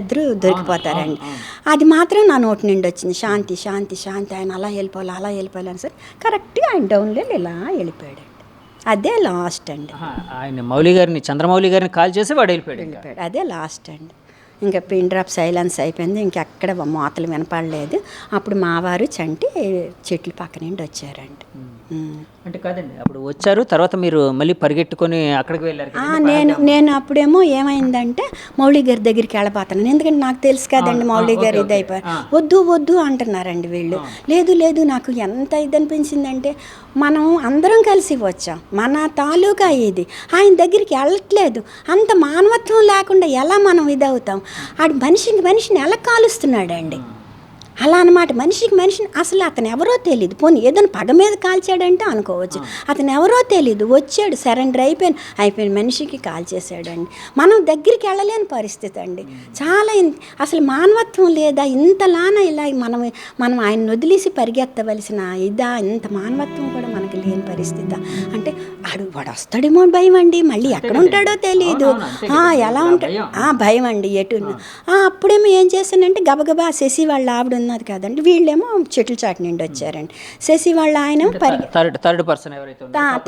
ఇద్దరు దొరికిపోతారండి. అది మాత్రం నా నోటి నుండి వచ్చింది, శాంతి ఆయన అలా వెళ్ళిపోవాలి అని. సరే కరెక్ట్గా ఆయన డౌన్లో ఇలా వెళ్ళిపోయాడు. అదే లాస్ట్ అండి. ఆయన మౌళి గారిని, చంద్రమౌళి గారిని కాల్ చేసి వాడు వెళ్ళిపోయాడు. అదే లాస్ట్ అండి. ఇంకా పిన్ డ్రాప్ సైలెన్స్ అయిపోయింది, ఇంకెక్కడ మోతలు వినపడలేదు. అప్పుడు మావారు చంటి చెట్లు పక్క నుండి వచ్చారండి. అంటే కాదండి, అప్పుడు వచ్చారు, తర్వాత మీరు మళ్ళీ పరిగెట్టుకొని అక్కడికి వెళ్ళారు? నేను అప్పుడేమో ఏమైందంటే మౌళి గారి దగ్గరికి వెళ్ళిపోతున్నాను, ఎందుకంటే నాకు తెలుసు కదండి మౌళి గారు ఇది అయిపోయి వద్దు అంటున్నారండి వీళ్ళు. లేదు నాకు ఎంత ఇది అనిపించిందంటే, మనం అందరం కలిసి వచ్చాం, మన తాలూకా ఇది, ఆయన దగ్గరికి వెళ్ళట్లేదు, అంత మానవత్వం లేకుండా ఎలా మనం ఇదవుతాం? ఆడు మనిషిని ఎలా కాలుస్తున్నాడండి, అలా అనమాట. మనిషిని అసలు అతను ఎవరో తెలియదు, పోనీ ఏదైనా పగ మీద కాల్చాడంటే అనుకోవచ్చు, అతను ఎవరో తెలియదు, వచ్చాడు, సరెండర్ అయిపోయిన మనిషికి కాల్ చేశాడండి. మనం దగ్గరికి వెళ్ళలేని పరిస్థితి అండి. చాలా అసలు మానవత్వం లేదా, ఇంతలానా ఇలా మనం ఆయన వదిలేసి పరిగెత్తవలసిన ఇంత మానవత్వం కూడా మనకి లేని పరిస్థితి అంటే వాడు వస్తాడేమో భయం అండి, మళ్ళీ ఎక్కడ ఉంటాడో తెలియదు, ఎలా ఉంటాడు భయం అండి ఎటు. అప్పుడేమో ఏం చేశానంటే గబగబా శశి వాళ్ళ ఆవిడ ఉన్నది కదండి, వీళ్ళేమో చెట్ల చాటు నుండి వచ్చారండి. శశి వాళ్ళ ఆయన థర్డ్ పర్సన్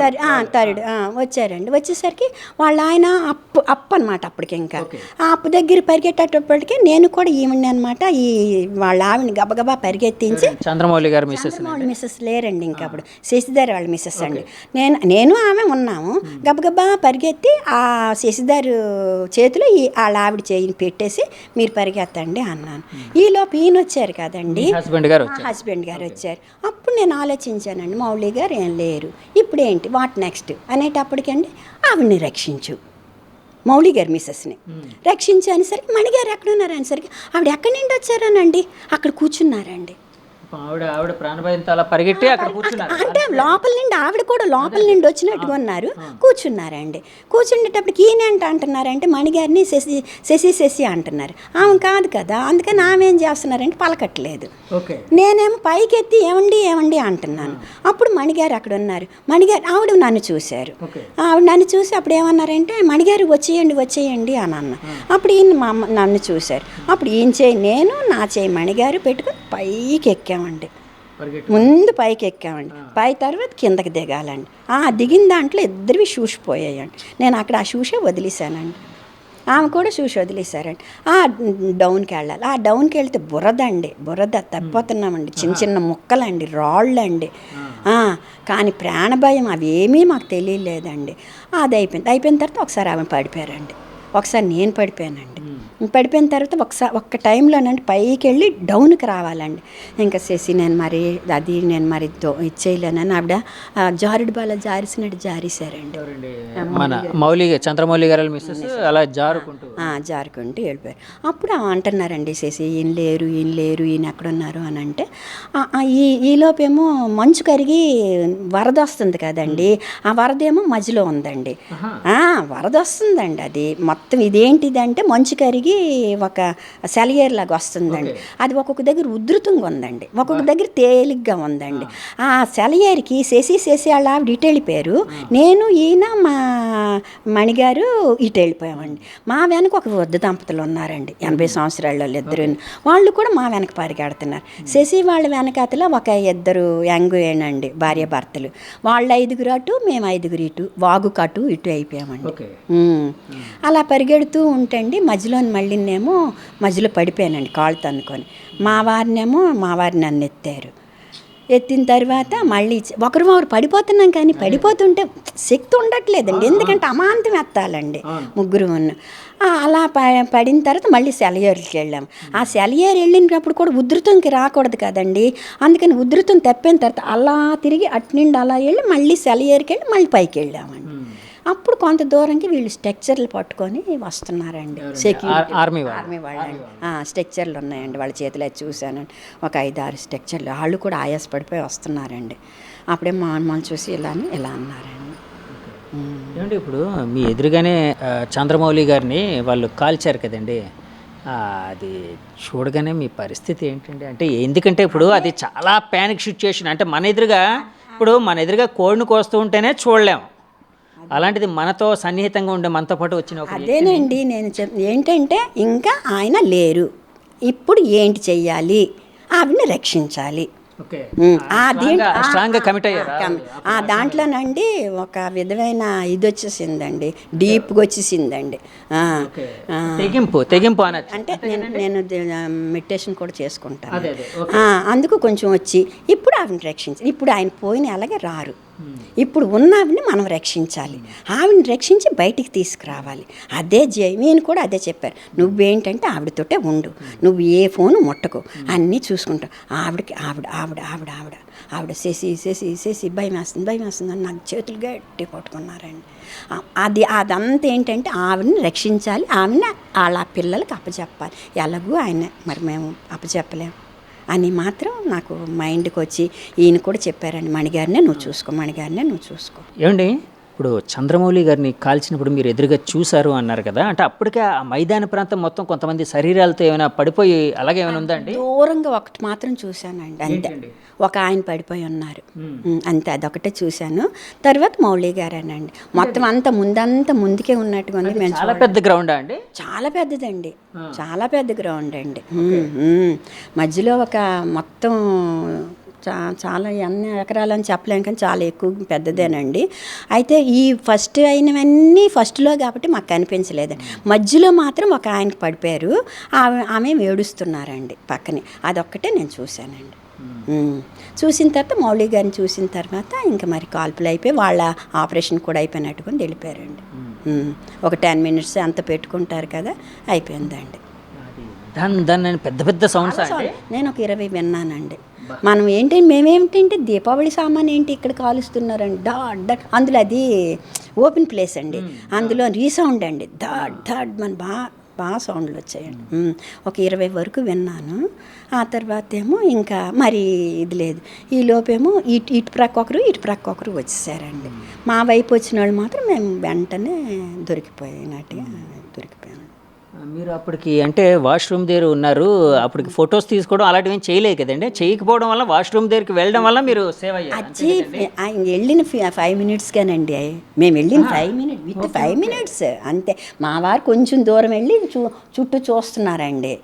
థర్డ్ వచ్చారండి. వచ్చేసరికి వాళ్ళ ఆయన అప్పు అనమాట. అప్పటికి ఇంకా ఆ అప్పు దగ్గర పరిగెట్టేటప్పటికి నేను కూడా ఈవిని అనమాట, ఈ వాళ్ళ ఆవిడని గబగబా పరిగెత్తించి, చంద్రమౌళి గారు మిస్సెస్ లేరండి ఇంకా అప్పుడు, శశిధర్ వాళ్ళ మిస్సెస్ అండి, నేను ఆమె ఉన్నాము. గబగబా పరిగెత్తి ఆ శశిధర్ చేతిలో వాళ్ళ ఆవిడ చేయిని పెట్టేసి మీరు పరిగెత్తండి అన్నాను. ఈలోపు ఈయన వచ్చారు కదండి, హస్బెండ్ గారు వచ్చారు. అప్పుడు నేను ఆలోచించానండి, మౌళి గారు ఏం లేరు, ఇప్పుడు ఏంటి వాట్ నెక్స్ట్ అనేటప్పటికండి ఆవిడని రక్షించు, మౌళి గారు మిస్సెస్ని రక్షించు అనేసరికి మణిగారు ఎక్కడ ఉన్నారు అనేసరికి ఆవిడ ఎక్కడి నుండి వచ్చారనండి అక్కడ కూర్చున్నారండి. ఆవిడ ప్రాణభయంతో అలా పరిగెట్టి అక్కడ కూర్చున్నారు. అంటే లోపల నుండి ఆవిడ కూడా లోపల నుండి వచ్చినట్టుగా ఉన్నారు, కూర్చున్నారండి. కూర్చుండేటప్పటికి ఈయన అంటున్నారంటే మణిగారిని శశి అంటున్నారు. ఆమె కాదు కదా, అందుకని ఆమె ఏం చేస్తున్నారంటే పలకట్లేదు. నేనేమో పైకెత్తి ఏమండి అంటున్నాను. అప్పుడు మణిగారు అక్కడ ఉన్నారు. మణిగారు ఆవిడ నన్ను చూశారు. ఆవిడ నన్ను చూసి అప్పుడు ఏమన్నారంటే మణిగారు వచ్చేయండి అని అన్న. అప్పుడు ఈయన నన్ను చూశారు. అప్పుడు ఈయన చేయి నేను, నా చేయి మణిగారు పెట్టుకుని పైకి ఎక్కామండి. ముందు పైకి ఎక్కామండి, పై తర్వాత కిందకి దిగాలండి. దిగిన దాంట్లో ఇద్దరివి షూస్ పోయాయండి. నేను అక్కడ ఆ షూసే వదిలేశానండి, ఆమె కూడా షూస్ వదిలేశారండి. డౌన్కి వెళ్ళాలి. డౌన్కి వెళ్తే బురద తప్పిపోతున్నామండి, చిన్న ముక్కలండి, రాళ్ళండి. కానీ ప్రాణభయం అవేమీ మాకు తెలియలేదండి. అది అయిపోయిన తర్వాత ఒకసారి ఆమె పడిపోయారండి, ఒకసారి నేను పడిపోయానండి. పడిపోయిన తర్వాత ఒక్క టైంలోనండి పైకి వెళ్ళి డౌన్కి రావాలండి. ఇంకా శశి నేను మరి ఇచ్చేయలేనని ఆవిడ జారుడు బాల జారిసినట్టు జారేశారండి. మన చంద్రమౌళి గారు మిస్సెస్ అలా జారుకుంటూ వెళ్ళిపోయారు. అప్పుడు అంటున్నారండి శశి ఈయన లేరు ఈయన ఎక్కడున్నారు అని అంటే, ఈలోపేమో మంచు కరిగి వరద వస్తుంది కదండి, ఆ వరద ఏమో మధ్యలో ఉందండి. వరద వస్తుందండి, అది మొత్తం ఇదేంటిదంటే మంచు కరిగి ఒక సెలయేరు లాగా వస్తుందండి. అది ఒక్కొక్క దగ్గర ఉధృతంగా ఉందండి, ఒక్కొక్క దగ్గర తేలిగ్గా ఉందండి. ఆ సెలయేరుకి శశి వాళ్ళ ఆవిడ ఇటు వెళ్ళిపోయారు, నేను ఈయన మా మణిగారు ఇటు వెళ్ళిపోయామండి. మా వెనక ఒక వృద్ధ దంపతులు ఉన్నారండి, 80 సంవత్సరాల వాళ్ళు ఇద్దరు, వాళ్ళు కూడా మా వెనక పరిగెడుతున్నారు. శశి వాళ్ళ వెనకాతలో ఒక ఇద్దరు యంగ్ ఏనండి భార్య భర్తలు, వాళ్ళు 5 అటు, మేము 5 ఇటు, వాగు కటు ఇటు అయిపోయామండి. అలా పరిగెడుతూ ఉంటండి. మళ్ళీనేమో మధ్యలో పడిపోయానండి కాళ్ళు తన్నుకొని. మా వారిని నన్ను ఎత్తిన తర్వాత మళ్ళీ ఒకరు పడిపోతున్నాం, కానీ పడిపోతుంటే శక్తి ఉండట్లేదండి, ఎందుకంటే అమాంతం ఎత్తాలండి ముగ్గురు ఉన్న. అలా పడిన తర్వాత మళ్ళీ సెలయేరుకి వెళ్ళాము. ఆ సెలయేరు వెళ్ళినప్పుడు కూడా ఉధృతంకి రాకూడదు కదండి, అందుకని ఉధృతం తప్పిన తర్వాత అలా తిరిగి అటు నుండి అలా వెళ్ళి మళ్ళీ సెలయేరుకి వెళ్ళి మళ్ళీ పైకి వెళ్ళామండి. అప్పుడు కొంత దూరంకి వీళ్ళు స్ట్రక్చర్లు పట్టుకొని వస్తున్నారండి, ఆర్మీ వాళ్ళండి. స్ట్రక్చర్లు ఉన్నాయండి వాళ్ళ చేతిలో చూశానండి, ఒక 5-6 స్ట్రక్చర్లు. వాళ్ళు కూడా ఆయాసపడిపోయి వస్తున్నారండి. అప్పుడే మమ్మల్ని చూసి ఇలా అన్నారండి. ఏమంటే ఇప్పుడు మీ ఎదురుగానే చంద్రమౌళి గారిని వాళ్ళు కాల్చారు కదండి, అది చూడగానే మీ పరిస్థితి ఏంటండి? అంటే ఎందుకంటే ఇప్పుడు అది చాలా ప్యానిక్ సిచ్యుయేషన్. అంటే మన ఎదురుగా కోడిని కోస్తూ ఉంటేనే చూడలేము, అలాంటిది మనతో సన్నిహితంగా ఉండే మనతో పాటు వచ్చిన అదేనండి నేను ఏంటంటే ఇంకా ఆయన లేరు, ఇప్పుడు ఏంటి చెయ్యాలి, ఆవిడని రక్షించాలి. దాంట్లోనండి ఒక విధమైన ఇది వచ్చేసిందండి, డీప్గా వచ్చేసిందండి. తెగింపు అంటే నేను మెడిటేషన్ కూడా చేసుకుంటాను, అందుకు కొంచెం వచ్చి ఇప్పుడు ఆవిడని రక్షించాలి. ఇప్పుడు ఆయన పోయిన అలాగే రారు, ఇప్పుడు ఉన్నవిని మనం రక్షించాలి, ఆవిడని రక్షించి బయటికి తీసుకురావాలి. అదే నేను కూడా అదే చెప్పారు, నువ్వేంటంటే ఆవిడతోటే ఉండు, నువ్వు ఏ ఫోను ముట్టకు, అన్నీ చూసుకుంటావు. ఆవిడకి ఆవిడ చేసి భయం వేస్తుంది అని నాకు చేతులు గట్టి పట్టుకున్నారండి. అదంతా ఏంటంటే ఆవిడని రక్షించాలి, ఆవిడని వాళ్ళ పిల్లలకి అప్పచెప్పాలి. ఎలాగూ ఆయన మరి మేము అప్పచెప్పలేము అని మాత్రం నాకు మైండ్కి వచ్చి ఈయన కూడా చెప్పారండి, మణిగారినే నువ్వు చూసుకో. ఏమండి ఇప్పుడు చంద్రమౌళి గారిని కాల్చినప్పుడు మీరు ఎదురుగా చూశారు అన్నారు కదా, అంటే అప్పటికే ఆ మైదాన ప్రాంతం మొత్తం కొంతమంది శరీరాలతో ఏమైనా పడిపోయి అలాగే ఏమైనా ఉందా అండి? దూరంగా ఒకటి మాత్రం చూశానండి, అంతే. ఒక ఆయన పడిపోయి ఉన్నారు, అంతే, అదొకటే చూశాను. తర్వాత మౌళి గారేనండి. మొత్తం అంతా ముందుకే ఉన్నట్టుగా ఉంది. మేము చాలా పెద్ద గ్రౌండా అండి? చాలా పెద్దదండి, చాలా పెద్ద గ్రౌండ్ అండి. మధ్యలో ఒక మొత్తం చాలా ఎన్ని ఎకరాలని చెప్పలేం కానీ చాలా ఎక్కువ పెద్దదేనండి. అయితే ఈ ఫస్ట్ అయినవన్నీ ఫస్ట్లో కాబట్టి మాకు కనిపించలేదండి. మధ్యలో మాత్రం ఒక ఆయనకి పడిపోయారు, ఆమె ఏడుస్తున్నారండి పక్కనే, అదొక్కటే నేను చూశానండి. చూసిన తర్వాత మౌళి గారిని చూసిన తర్వాత ఇంకా మరి కాల్పులు అయిపోయి వాళ్ళ ఆపరేషన్ కూడా అయిపోయినట్టుకొని వెళ్ళిపోయారండి. ఒక 10 minutes అంత పెట్టుకుంటారు కదా, అయిపోయిందండి. దాన్ని పెద్ద పెద్ద సౌండ్స్ అండి. నేను ఒక 20 విన్నానండి. మనం మేమేమిటంటే దీపావళి సామాన్ ఏంటి ఇక్కడ కాలుస్తున్నారండి, డాట్ అందులో అది ఓపెన్ ప్లేస్ అండి, అందులో రీసౌండ్ అండి, డాట్ మన బాగా సౌండ్లు వచ్చాయండి. ఒక 20 వరకు విన్నాను. ఆ తర్వాత ఏమో ఇంకా మరి ఇది లేదు. ఈ లోపేమో ఇటు ప్రక్క ఒకరు వచ్చేసారండి. మా వైపు వచ్చిన వాళ్ళు మాత్రం మేము వెంటనే దొరికిపోయాము. మీరు అప్పటికి అంటే వాష్రూమ్ దగ్గర ఉన్నారు, అప్పటికి ఫొటోస్ తీసుకోవడం అలాంటివి ఏం చేయలేదు కదండి. చేయకపోవడం వల్ల వాష్రూమ్ దగ్గరికి వెళ్ళడం వల్ల మీరు సేవ్ అయ్యారు. ఆయన వెళ్ళిన 5 minutesకేనండి. మేము వెళ్ళిన 5 minutes అంతే. మా వారు కొంచెం దూరం వెళ్ళి చుట్టూ చూస్తున్నారండి,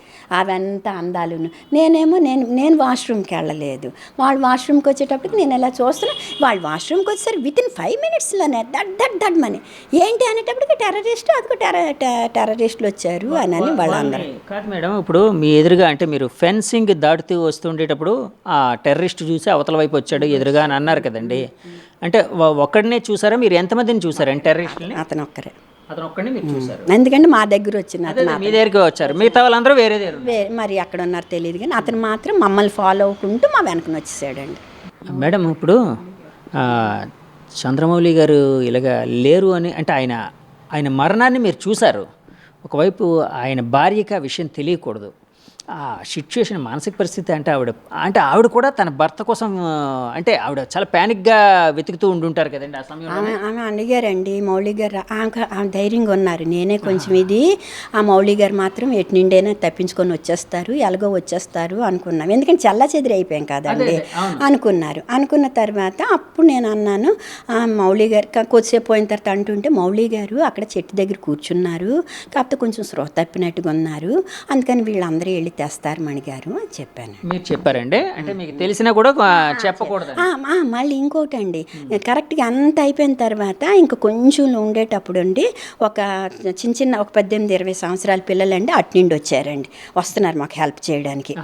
అవంతా అందాలు. నేను వాష్రూమ్కి వెళ్ళలేదు. వాళ్ళు వాష్రూమ్కి వచ్చేటప్పటికి నేను ఎలా చూస్తున్నా, వాళ్ళు వాష్రూమ్కి వచ్చేసరికి వితిన్ 5 minutesలోనే దడ్ మని ఏంటి అనేటప్పటికి టెర్రరిస్టులు వచ్చారు అని వాళ్ళందరూ. కాదు మేడం, ఇప్పుడు మీ ఎదురుగా అంటే మీరు ఫెన్సింగ్ దాటుతూ వస్తుండేటప్పుడు ఆ టెర్రరిస్ట్ చూసి అవతల వైపు వచ్చాడు ఎదురుగా అని అన్నారు కదండి. అంటే ఒక్కడనే చూసారా, మీరు ఎంతమందిని చూసారండి టెర్రరిస్టులని? అతను ఒక్కడే మీరు చూసారు, ఎందుకంటే మా దగ్గర వచ్చిన మీ దగ్గరికి వచ్చారు, మిగతా వాళ్ళందరూ వేరే మరి ఎక్కడ ఉన్నారు తెలియదు కానీ అతను మాత్రం మమ్మల్ని ఫాలో అవ్వకుంటూ మా వెనకను వచ్చేసాడండి. మేడం, ఇప్పుడు చంద్రమౌళి గారు ఇలాగా లేరు అని అంటే ఆయన మరణాన్ని మీరు చూశారు. ఒకవైపు ఆయన భార్యకి ఆ విషయం తెలియకూడదు. ఆ సిచ్యువేషన్, మానసిక పరిస్థితి అంటే ఆవిడ కూడా తన భర్త కోసం అంటే ఆవిడ చాలా ప్యానిక్గా వెతుకుతూ ఉండుంటారు కదండి ఆ సమయంలో. ఆమె అడిగారండి మౌళి గారు, ఆమె ధైర్యంగా ఉన్నారు. నేనే కొంచెం ఇది, ఆ మౌళి గారు మాత్రం ఎటు నిండైనా తప్పించుకొని వచ్చేస్తారు, ఎలాగో వచ్చేస్తారు అనుకున్నాం. ఎందుకంటే చల్లా చెదిరి అయిపోయాం కదండి అనుకున్న తర్వాత అప్పుడు నేను అన్నాను, మౌళి గారు కొద్దిసేపు పోయిన తర్వాత అంటుంటే, మౌళి గారు అక్కడ చెట్టు దగ్గర కూర్చున్నారు, కాకపోతే కొంచెం స్పృహ తప్పినట్టుగా ఉన్నారు, అందుకని వీళ్ళందరూ వెళ్ళి తెస్తారు మణిగారు అని చెప్పాను. మీరు చెప్పారండి, అంటే మీకు తెలిసినా కూడా చెప్పకూడదు. మళ్ళీ ఇంకోటి అండి, కరెక్ట్గా అంత అయిపోయిన తర్వాత ఇంకా కొంచెం ఉండేటప్పుడు అండి ఒక చిన్న ఒక 18-20 సంవత్సరాల పిల్లలండి అటు నుండి వచ్చారండి, వస్తున్నారు మాకు హెల్ప్ చేయడానికి.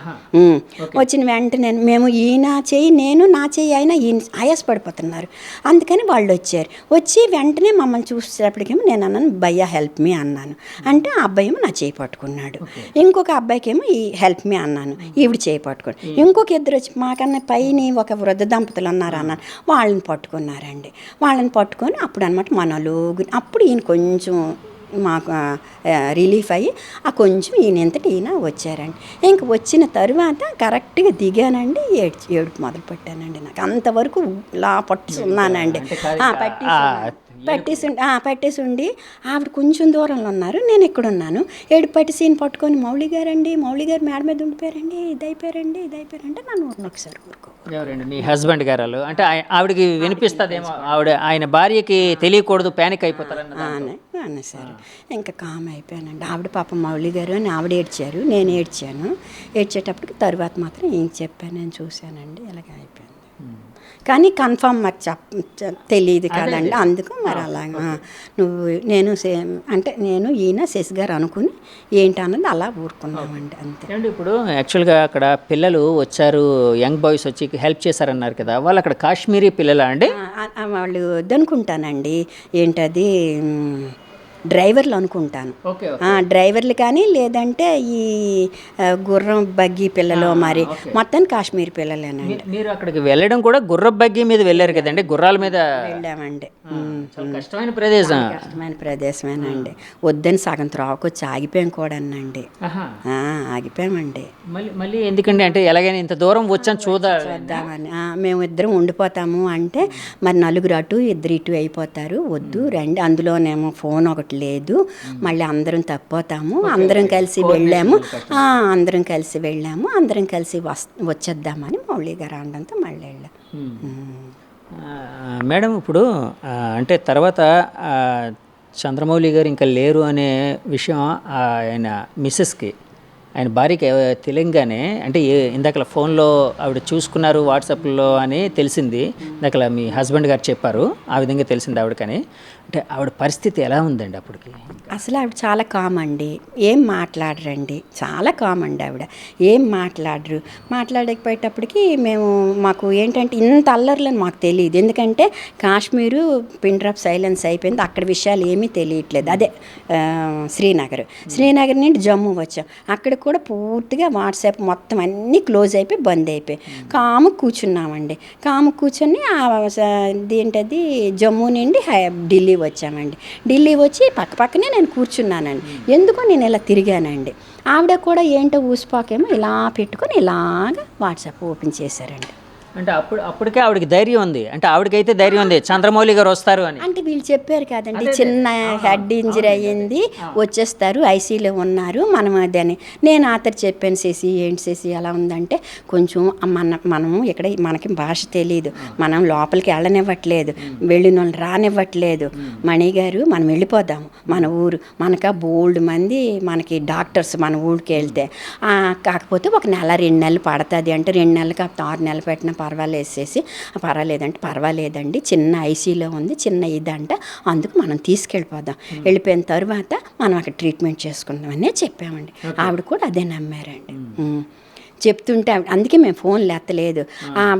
వచ్చిన వెంటనే మేము ఈయన చెయ్యి నేను నా చెయ్యి అయినా ఈయన ఆయాసపడిపోతున్నారు, అందుకని వాళ్ళు వచ్చి వెంటనే మమ్మల్ని చూసేటప్పటికేమో నేను అన్నాను భయ్యా హెల్ప్ మీ అన్నాను. అంటే ఆ అబ్బాయి ఏమో నా చేయి పట్టుకున్నాడు, ఇంకొక అబ్బాయికి ఏమో ఈ హెల్ప్ మీ అన్నాను, ఈవిడ చేయి పట్టుకోండి. ఇంకొక ఇద్దరు వచ్చి మాకన్నా పైన ఒక వృద్ధ దంపతులు ఉన్నారు అన్నాను, వాళ్ళని పట్టుకున్నారండి. వాళ్ళని పట్టుకొని అప్పుడు అనమాట మనలోగు అప్పుడు ఈయన కొంచెం మాకు రిలీఫ్ అయ్యి కొంచెం ఈయన వచ్చారండి. ఇంక వచ్చిన తరువాత కరెక్ట్గా దిగానండి, ఏడుపు మొదలు పెట్టానండి. నాకు అంతవరకు ఇలా పట్టుకున్నానండి, పట్టేసి ఉండి ఆవిడ కొంచెం దూరంలో ఉన్నారు, నేను ఎక్కడున్నాను. ఏడుపు పట్టేసి పట్టుకొని మౌళి గారు మేడ మీద ఉండిపోయారండి, ఇది అయిపోయారంటే నన్ను ఒకసారి ఎవరండి మీ హస్బెండ్ గారు? అంటే ఆవిడకి వినిపిస్తుందేమో, ఆయన భార్యకి తెలియకూడదు, ప్యానిక్ అయిపోతారని సరే ఇంకా కామ్ అయిపోయానండి. ఆవిడ పాపం మౌళి గారు అని ఆవిడ ఏడ్చారు, నేను ఏడ్చేటప్పటికి తర్వాత మాత్రం ఏం చెప్పాను, నేను చూశానండి, ఇలాగే అయిపోయింది. కానీ కన్ఫామ్ మాకు తెలియదు కదండి, అందుకు మరి అలాగా నేను ఈయన శశి గారు అనుకుని ఏంటన్నది అలా ఊరుకున్నామండి, అంతే. అండి ఇప్పుడు యాక్చువల్గా అక్కడ పిల్లలు వచ్చారు, యంగ్ బాయ్స్ వచ్చి హెల్ప్ చేశారన్నారు కదా, వాళ్ళు అక్కడ కాశ్మీరీ పిల్లలా అండి? వాళ్ళు వద్దనుకుంటానండి, ఏంటది డ్రైవర్లు అనుకుంటాను. ఓకే డ్రైవర్లు కానీ లేదంటే ఈ గుర్రం బగ్గి పిల్లలు మరి మొత్తం కాశ్మీర్ పిల్లలేనండి. మీరు అక్కడికి వెళ్ళడం కూడా గుర్రపు బగ్గి మీద వెళ్ళారు కదండి, గుర్రాల మీద వెళ్ళామండి. చాలా కష్టమైన ప్రదేశం. కష్టమైన ప్రదేశమేనండి. వద్దని సగం త్రోవకొచ్చి ఆగిపోయాం కూడానండి. ఆగిపోయామండి. మళ్ళీ మళ్ళీ ఎందుకండి, అంటే ఎలాగైనా ఇంత దూరం వచ్చాను చూద్దామని. మేము ఇద్దరం ఉండిపోతాము అంటే మరి నలుగురు అటు ఇద్దరు ఇటు అయిపోతారు, వద్దు రండి. అందులోనేమో ఫోన్ ఒకటి లేదు, మళ్ళీ అందరం తప్పిపోతాము. అందరం కలిసి వెళ్ళాము, అందరం కలిసి వచ్చేద్దామని మౌళి గారు అనడంతో మళ్ళీ వెళ్ళాం. మేడం ఇప్పుడు అంటే తర్వాత చంద్రమౌళి గారు ఇంకా లేరు అనే విషయం ఆయన మిస్సెస్కి, ఆయన భార్యకి తెలియగానే, అంటే ఇందాక ఫోన్లో ఆవిడ చూసుకున్నారు వాట్సాప్లో అని తెలిసింది, ఇందాక మీ హస్బెండ్ గారు చెప్పారు, ఆ విధంగా తెలిసింది ఆవిడకని. అంటే ఆవిడ పరిస్థితి ఎలా ఉందండి అప్పటికి? అసలు ఆవిడ చాలా కామ్ అండి, ఏం మాట్లాడరండి, చాలా కామ్ అండి ఆవిడ, ఏం మాట్లాడకపోయేటప్పటికి మాకు ఏంటంటే ఇంత అల్లర్లని మాకు తెలియదు. ఎందుకంటే కాశ్మీరు పిన్ డ్రాప్ సైలెన్స్ అయిపోయింది, అక్కడ విషయాలు ఏమీ తెలియట్లేదు. అదే శ్రీనగర్ నుండి జమ్మూ వచ్చాం, అక్కడ కూడా పూర్తిగా వాట్సాప్ మొత్తం అన్నీ క్లోజ్ అయిపోయి బంద్ అయిపోయి కాము కూర్చున్నామండి. కాము కూర్చొని ఏంటది జమ్మూ నుండి ఢిల్లీ వచ్చామండి. ఢిల్లీ వచ్చి పక్కనే నేను కూర్చున్నానండి. ఎందుకో నేను ఇలా తిరిగానండి. ఆవిడ కూడా ఏంటో ఊసిపోకేమో ఇలా పెట్టుకొని ఇలాగా వాట్సాప్ ఓపెన్ చేశారండి. అంటే అప్పటికే ఆవిడకి ధైర్యం ఉంది, అంటే ఆవిడకైతే ధైర్యం ఉంది చంద్రమౌళి గారు వస్తారు అని. అంటే వీళ్ళు చెప్పారు కదండి, చిన్న హెడ్ ఇంజరీ అయ్యింది, వచ్చేస్తారు, ఐసీలో ఉన్నారు, మనం అదని. నేను ఆతర్ చెప్పాను, ఏంటి శశి అలా ఉందంటే, కొంచెం మనము ఇక్కడ మనకి భాష తెలియదు, మనం లోపలికి వెళ్ళనివ్వట్లేదు, వెళ్ళిన వాళ్ళు రానివ్వట్లేదు. మణి గారు మనం వెళ్ళిపోదాము, మన ఊరు మనక బోల్డ్ మంది మనకి డాక్టర్స్ మన ఊరికి వెళ్తే, కాకపోతే ఒక నెల 2 నెలలు పడుతుంది అంటే 2 నెలలు కాకపోతే 6 నెలలు పెట్టిన పర్వాలేదండి, చిన్న ఐసీలో ఉంది, చిన్న ఇదంట, అందుకు మనం తీసుకెళ్ళిపోదాం, వెళ్ళిపోయిన తర్వాత మనం అక్కడ ట్రీట్మెంట్ చేసుకుందామనే చెప్పామండి. ఆవిడ కూడా అదే నమ్మారండి. చెప్తుంటే అందుకే మేము ఫోన్లు ఎత్తలేదు.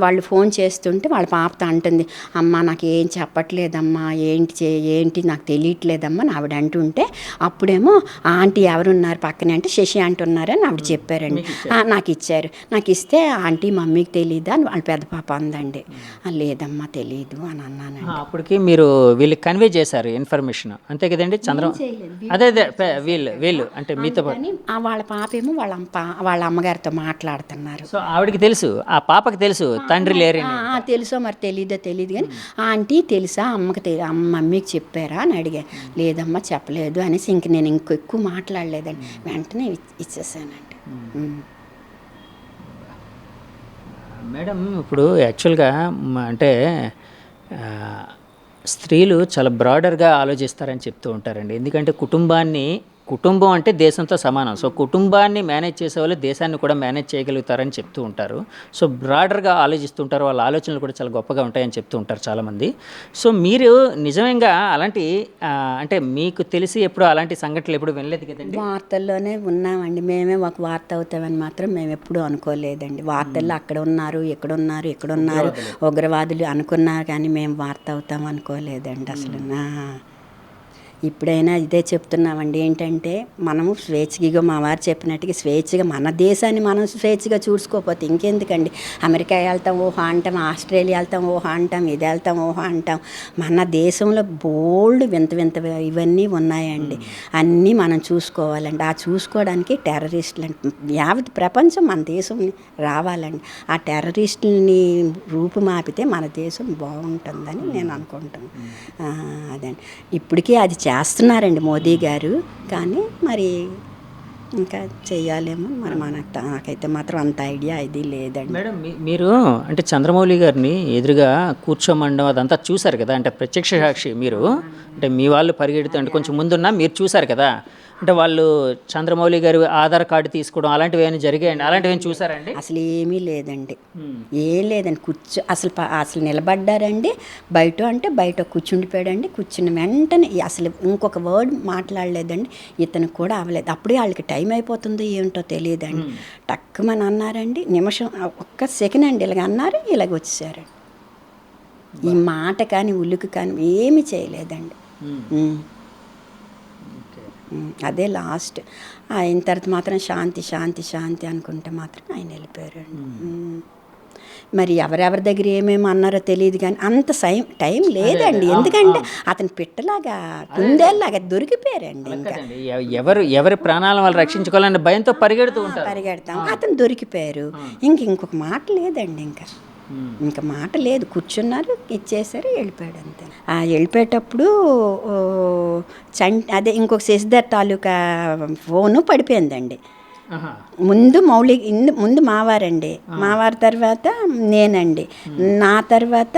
వాళ్ళు ఫోన్ చేస్తుంటే వాళ్ళ పాపతో అంటుంది, అమ్మ నాకు ఏం చెప్పట్లేదమ్మా, ఏంటి నాకు తెలియట్లేదమ్మా అని ఆవిడ అంటుంటే, అప్పుడేమో ఆంటీ ఎవరున్నారు పక్కనే అంటే శశి అంటున్నారని ఆవిడ చెప్పారండి. నాకు ఇచ్చారు. నాకు ఇస్తే ఆంటీ మమ్మీకి తెలీదా అని వాళ్ళ పెద్ద పాప అందండి. లేదమ్మా తెలీదు అని అన్నానండి. అప్పటికి మీరు వీళ్ళకి కన్వే చేశారు ఇన్ఫర్మేషన్, అంతే కదండి? అదే వీళ్ళు అంటే మీతో వాళ్ళ పాప ఏమో వాళ్ళ అమ్మగారితో మాట్లాడుతున్నారు. సో ఆవిడకి తెలుసు, ఆ పాపకి తెలుసు తండ్రి లేరని. తెలుసో మరి తెలియదు కానీ, ఆంటీ తెలుసా అమ్మకి మమ్మీకి చెప్పారా అని అడిగా. లేదమ్మా చెప్పలేదు అనేసి ఇంక నేను ఎక్కువ మాట్లాడలేదండి, వెంటనే ఇచ్చేసానండి. మేడం ఇప్పుడు యాక్చువల్గా అంటే స్త్రీలు చాలా బ్రాడర్గా ఆలోచిస్తారని చెప్తూ ఉంటారండి. ఎందుకంటే కుటుంబం అంటే దేశంతో సమానం. సో కుటుంబాన్ని మేనేజ్ చేసేవాళ్ళు దేశాన్ని కూడా మేనేజ్ చేయగలుగుతారని చెప్తూ ఉంటారు. సో బ్రాడర్గా ఆలోచిస్తుంటారు, వాళ్ళ ఆలోచనలు కూడా చాలా గొప్పగా ఉంటాయని చెప్తూ ఉంటారు చాలామంది. సో మీరు నిజంగా అలాంటి అంటే మీకు తెలిసి ఎప్పుడు అలాంటి సంఘటనలు ఎప్పుడు వినలేదు కదండి? వార్తల్లోనే ఉన్నామండి, మేమే ఒక వార్త అవుతామని మాత్రం మేము ఎప్పుడూ అనుకోలేదండి. వార్తల్లో అక్కడ ఉన్నారు, ఎక్కడున్నారు ఉగ్రవాదులు అనుకున్నారు, కానీ మేము వార్త అవుతాం అనుకోలేదండి అసలు. ఇప్పుడైనా ఇదే చెప్తున్నామండి, ఏంటంటే మనము స్వేచ్ఛగా మా వారు చెప్పినట్టుగా స్వేచ్ఛగా మన దేశాన్ని మనం స్వేచ్ఛగా చూసుకోకపోతే ఇంకెందుకండి? అమెరికా వెళ్తాం ఓహో అంటాం, ఆస్ట్రేలియా వెళ్తాం ఓహో అంటాం, ఇది వెళ్తాం ఓహో అంటాం. మన దేశంలో బోల్డ్ వింత ఇవన్నీ ఉన్నాయండి, అన్నీ మనం చూసుకోవాలండి. ఆ చూసుకోవడానికి టెర్రరిస్టులు యావత్ ప్రపంచం మన దేశం రావాలండి. ఆ టెర్రరిస్టులని రూపుమాపితే మన దేశం బాగుంటుందని నేను అనుకుంటాను. అదండి, ఇప్పటికీ అది చేస్తున్నారండి మోదీ గారు, కానీ మరి ఇంకా చెయ్యాలేమో మరి నాకైతే మాత్రం అంత ఐడియా ఇది లేదండి. మేడం మీరు అంటే చంద్రమౌళి గారిని ఎదురుగా కూర్చోమండం అదంతా చూశారు కదా, అంటే ప్రత్యక్ష సాక్షి మీరు, అంటే మీ వాళ్ళు పరిగెడుతూ అంటే కొంచెం ముందున్నా మీరు చూశారు కదా, అంటే వాళ్ళు చంద్రమౌళి గారి ఆధార్ కార్డు తీసుకోవడం అలాంటివి ఏమైనా జరిగాయండి? అలాంటివి ఏమైనా చూసారండి? అసలు ఏమీ లేదండి, ఏం లేదండి. అసలు నిలబడ్డారండి, బయట కూర్చుండిపోయాడండి. కూర్చున్న వెంటనే అసలు ఇంకొక వర్డ్ మాట్లాడలేదండి, ఇతనికి కూడా అవ్వలేదు. అప్పుడే వాళ్ళకి టైం అయిపోతుందో ఏమిటో తెలియదండి, టక్కుమని అన్నారండి, నిమిషం ఒక్క సెకండ్ అండి ఇలాగ అన్నారు, ఇలాగ వచ్చేసారండి. ఈ మాట కానీ ఉల్లుకు కానీ ఏమీ చేయలేదండి. అదే లాస్ట్. అయిన తర్వాత మాత్రం శాంతి శాంతి శాంతి అనుకుంటే మాత్రం ఆయన వెళ్ళిపోయారండి. మరి ఎవరెవరి దగ్గర ఏమేమి అన్నారో తెలియదు కానీ అంత టైం లేదండి. ఎందుకంటే అతను పిట్టలాగా కుందేలాగా దొరికిపోయారండి. ఇంకా ఎవరి ప్రాణాలను వాళ్ళు రక్షించుకోవాలనే భయంతో పరిగెడతాం, అతను దొరికిపోయారు. ఇంకొక మాట లేదండి. ఇంకా మాట లేదు. కూర్చున్నారు, ఇచ్చేసారు, వెళ్ళిపోయాడు అంతే. వెళ్ళిపోయేటప్పుడు అదే ఇంకొక శశిధర్ తాలూకా ఫోను పడిపోయిందండి. ముందు మావారండి, మావారి తర్వాత నేనండి, నా తర్వాత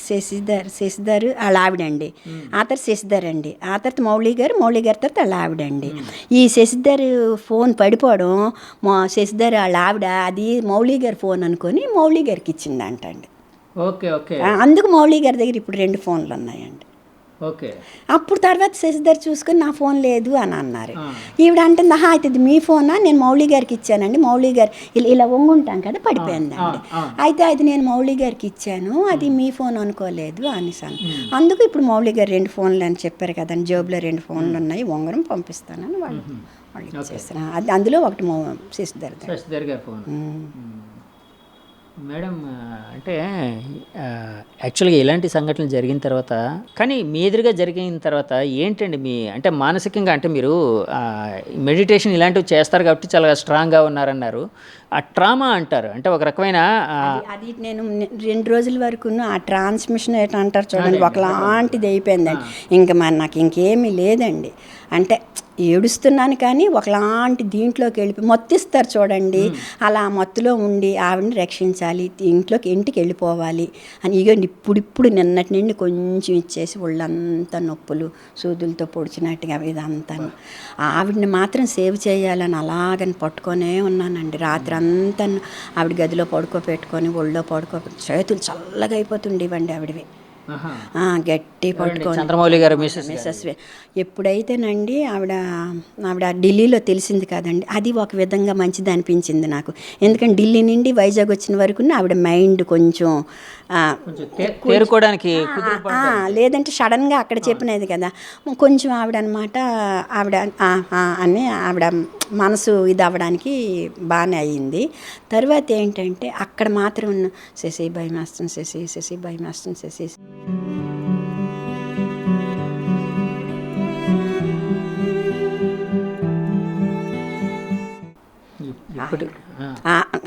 శశిధర్ వాళ్ళ ఆవిడండి, ఆ తర్వాత శశిధర్ అండి, ఆ తర్వాత మౌళి గారు తర్వాత వాళ్ళ ఆవిడండి. ఈ శశిధర్ ఫోన్ పడిపోవడం శశిధర్ వాళ్ళ ఆవిడ అది మౌళి గారి ఫోన్ అనుకొని మౌళి గారికి ఇచ్చిందంటండి. అందుకు మౌళి గారి దగ్గర ఇప్పుడు 2 ఫోన్లు ఉన్నాయండి. అప్పుడు తర్వాత శశిధర్ చూసుకొని నా ఫోన్ లేదు అని అన్నారు. ఈవిడ అంటుంది, అయితే ఇది మీ ఫోనా, నేను మౌళి గారికి ఇచ్చానండి. మౌళి గారు ఇలా వంగుంటాం కదా, పడిపోయిందండి. అయితే అది నేను మౌళి గారికి ఇచ్చాను, అది మీ ఫోన్ అనుకోలేదు అనేసాను. అందుకు ఇప్పుడు మౌళి గారు 2 ఫోన్లు అని చెప్పారు కదండి, జేబులో 2 ఫోన్లు ఉన్నాయి, ఉంగరం పంపిస్తానని వాళ్ళు ఇచ్చేసిన. అది అందులో ఒకటి శశిధర్ గారి ఫోన్. మేడం, అంటే యాక్చువల్గా ఇలాంటి సంఘటనలు జరిగిన తర్వాత, కానీ మీ ఎదురుగా జరిగిన తర్వాత ఏంటండి మీ అంటే మానసికంగా, అంటే మీరు మెడిటేషన్ ఇలాంటివి చేస్తారు కాబట్టి చాలా స్ట్రాంగ్గా ఉన్నారన్నారు. ఆ ట్రామా అంటారు, అంటే ఒక రకమైన అది నేను 2 రోజుల వరకు ఆ ట్రాన్స్మిషన్ ఏంటంటారు చూడండి, ఒకలాంటిది అయిపోయిందండి. ఇంకా మరి నాకు ఇంకేమీ లేదండి. అంటే ఏడుస్తున్నాను కానీ ఒకలాంటి దీంట్లోకి వెళ్ళిపోయి మత్తిస్తారు చూడండి, అలా మత్తులో ఉండి ఆవిడని రక్షించాలి, ఇంటికి వెళ్ళిపోవాలి అని. ఇక ఇప్పుడు నిన్నటి నుండి కొంచెం ఇచ్చేసి ఒళ్ళంతా నొప్పులు, సూదులతో పొడిచినట్టుగా ఇదంతా. ఆవిడని మాత్రం సేవ్ చేయాలని అలాగని పట్టుకొనే ఉన్నానండి. రాత్రి అంతా ఆవిడ గదిలో పడుకోబెట్టుకొని ఒళ్ళో చేతులు చల్లగా అయిపోతుండేవండి ఆవిడవి. గట్టి పట్టుకొని చంద్రమౌళి గారు మిస్సెస్ ఎప్పుడైతేనండి ఆవిడ ఢిల్లీలో తెలిసింది కదండి, అది ఒక విధంగా మంచిది అనిపించింది నాకు. ఎందుకంటే ఢిల్లీ నుండి వైజాగ్ వచ్చిన వరకు ఆవిడ మైండ్ కొంచెం తేరుకోవడానికి లేదంటే సడన్గా అక్కడ చెప్పినది కదా, కొంచెం ఆవిడ అనమాట అని ఆవిడ మనసు ఇది అవ్వడానికి బాగానే అయ్యింది. తర్వాత ఏంటంటే అక్కడ మాత్రం ఉన్న శశి భయం వేస్తుంది, శశి భయం వేస్తుంది, శశి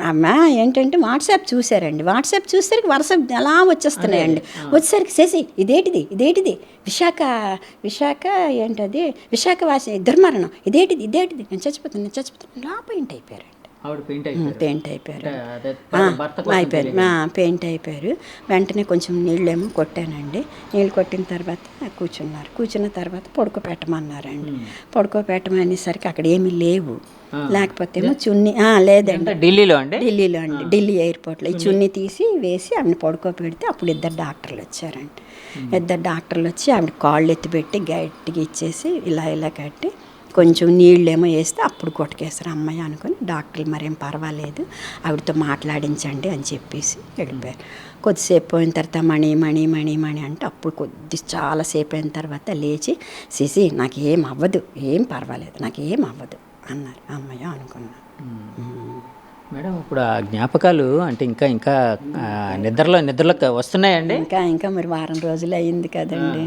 అమ్మ ఏంటంటే వాట్సాప్ చూసారండి. వాట్సాప్ చూసేసరికి వరుస అలా వచ్చేస్తున్నాయండి. వచ్చేసరికి శశి ఇదేటిది విశాఖ ఏంటది విశాఖవాసి దుర్మరణం, ఇదేటిది నేను చచ్చిపోతాను లా పెయింట్ అయిపోయారు. పెయింట్ అయిపోయారు. పెయింట్ అయిపోయారు. వెంటనే కొంచెం నీళ్ళేమో కొట్టానండి. నీళ్ళు కొట్టిన తర్వాత కూర్చున్న తర్వాత పడుకోబెట్టమన్నారండి. పడుకోబెట్టమనేసరికి అక్కడ ఏమీ లేవు. లేకపోతే ఏమో చున్నీ లేదండి, ఢిల్లీలో ఢిల్లీ ఎయిర్పోర్ట్లో ఈ చున్నీ తీసి వేసి ఆవిడని పడుకోబెడితే అప్పుడు 2 డాక్టర్లు వచ్చారండి. 2 డాక్టర్లు వచ్చి ఆవిడ కాళ్ళు ఎత్తిపెట్టి గట్టిగా ఇచ్చేసి ఇలా కట్టి కొంచెం నీళ్ళేమో వేస్తే అప్పుడు కొట్టుకేస్తారు. అమ్మాయి అనుకుని డాక్టర్లు మరేం పర్వాలేదు, ఆవిడతో మాట్లాడించండి అని చెప్పేసి వెళ్ళిపోయారు. కొద్దిసేపు పోయిన తర్వాత మణి అంటే అప్పుడు చాలాసేపు అయిన తర్వాత లేచి శశి నాకేం అవ్వదు, ఏం పర్వాలేదు, నాకేం అవ్వదు అన్నారు. అమ్మాయి అనుకున్నాను. మేడం, ఇప్పుడు ఆ జ్ఞాపకాలు అంటే ఇంకా నిద్రలోకి వస్తున్నాయండి? ఇంకా మరి వారం రోజులు అయ్యింది కదండి.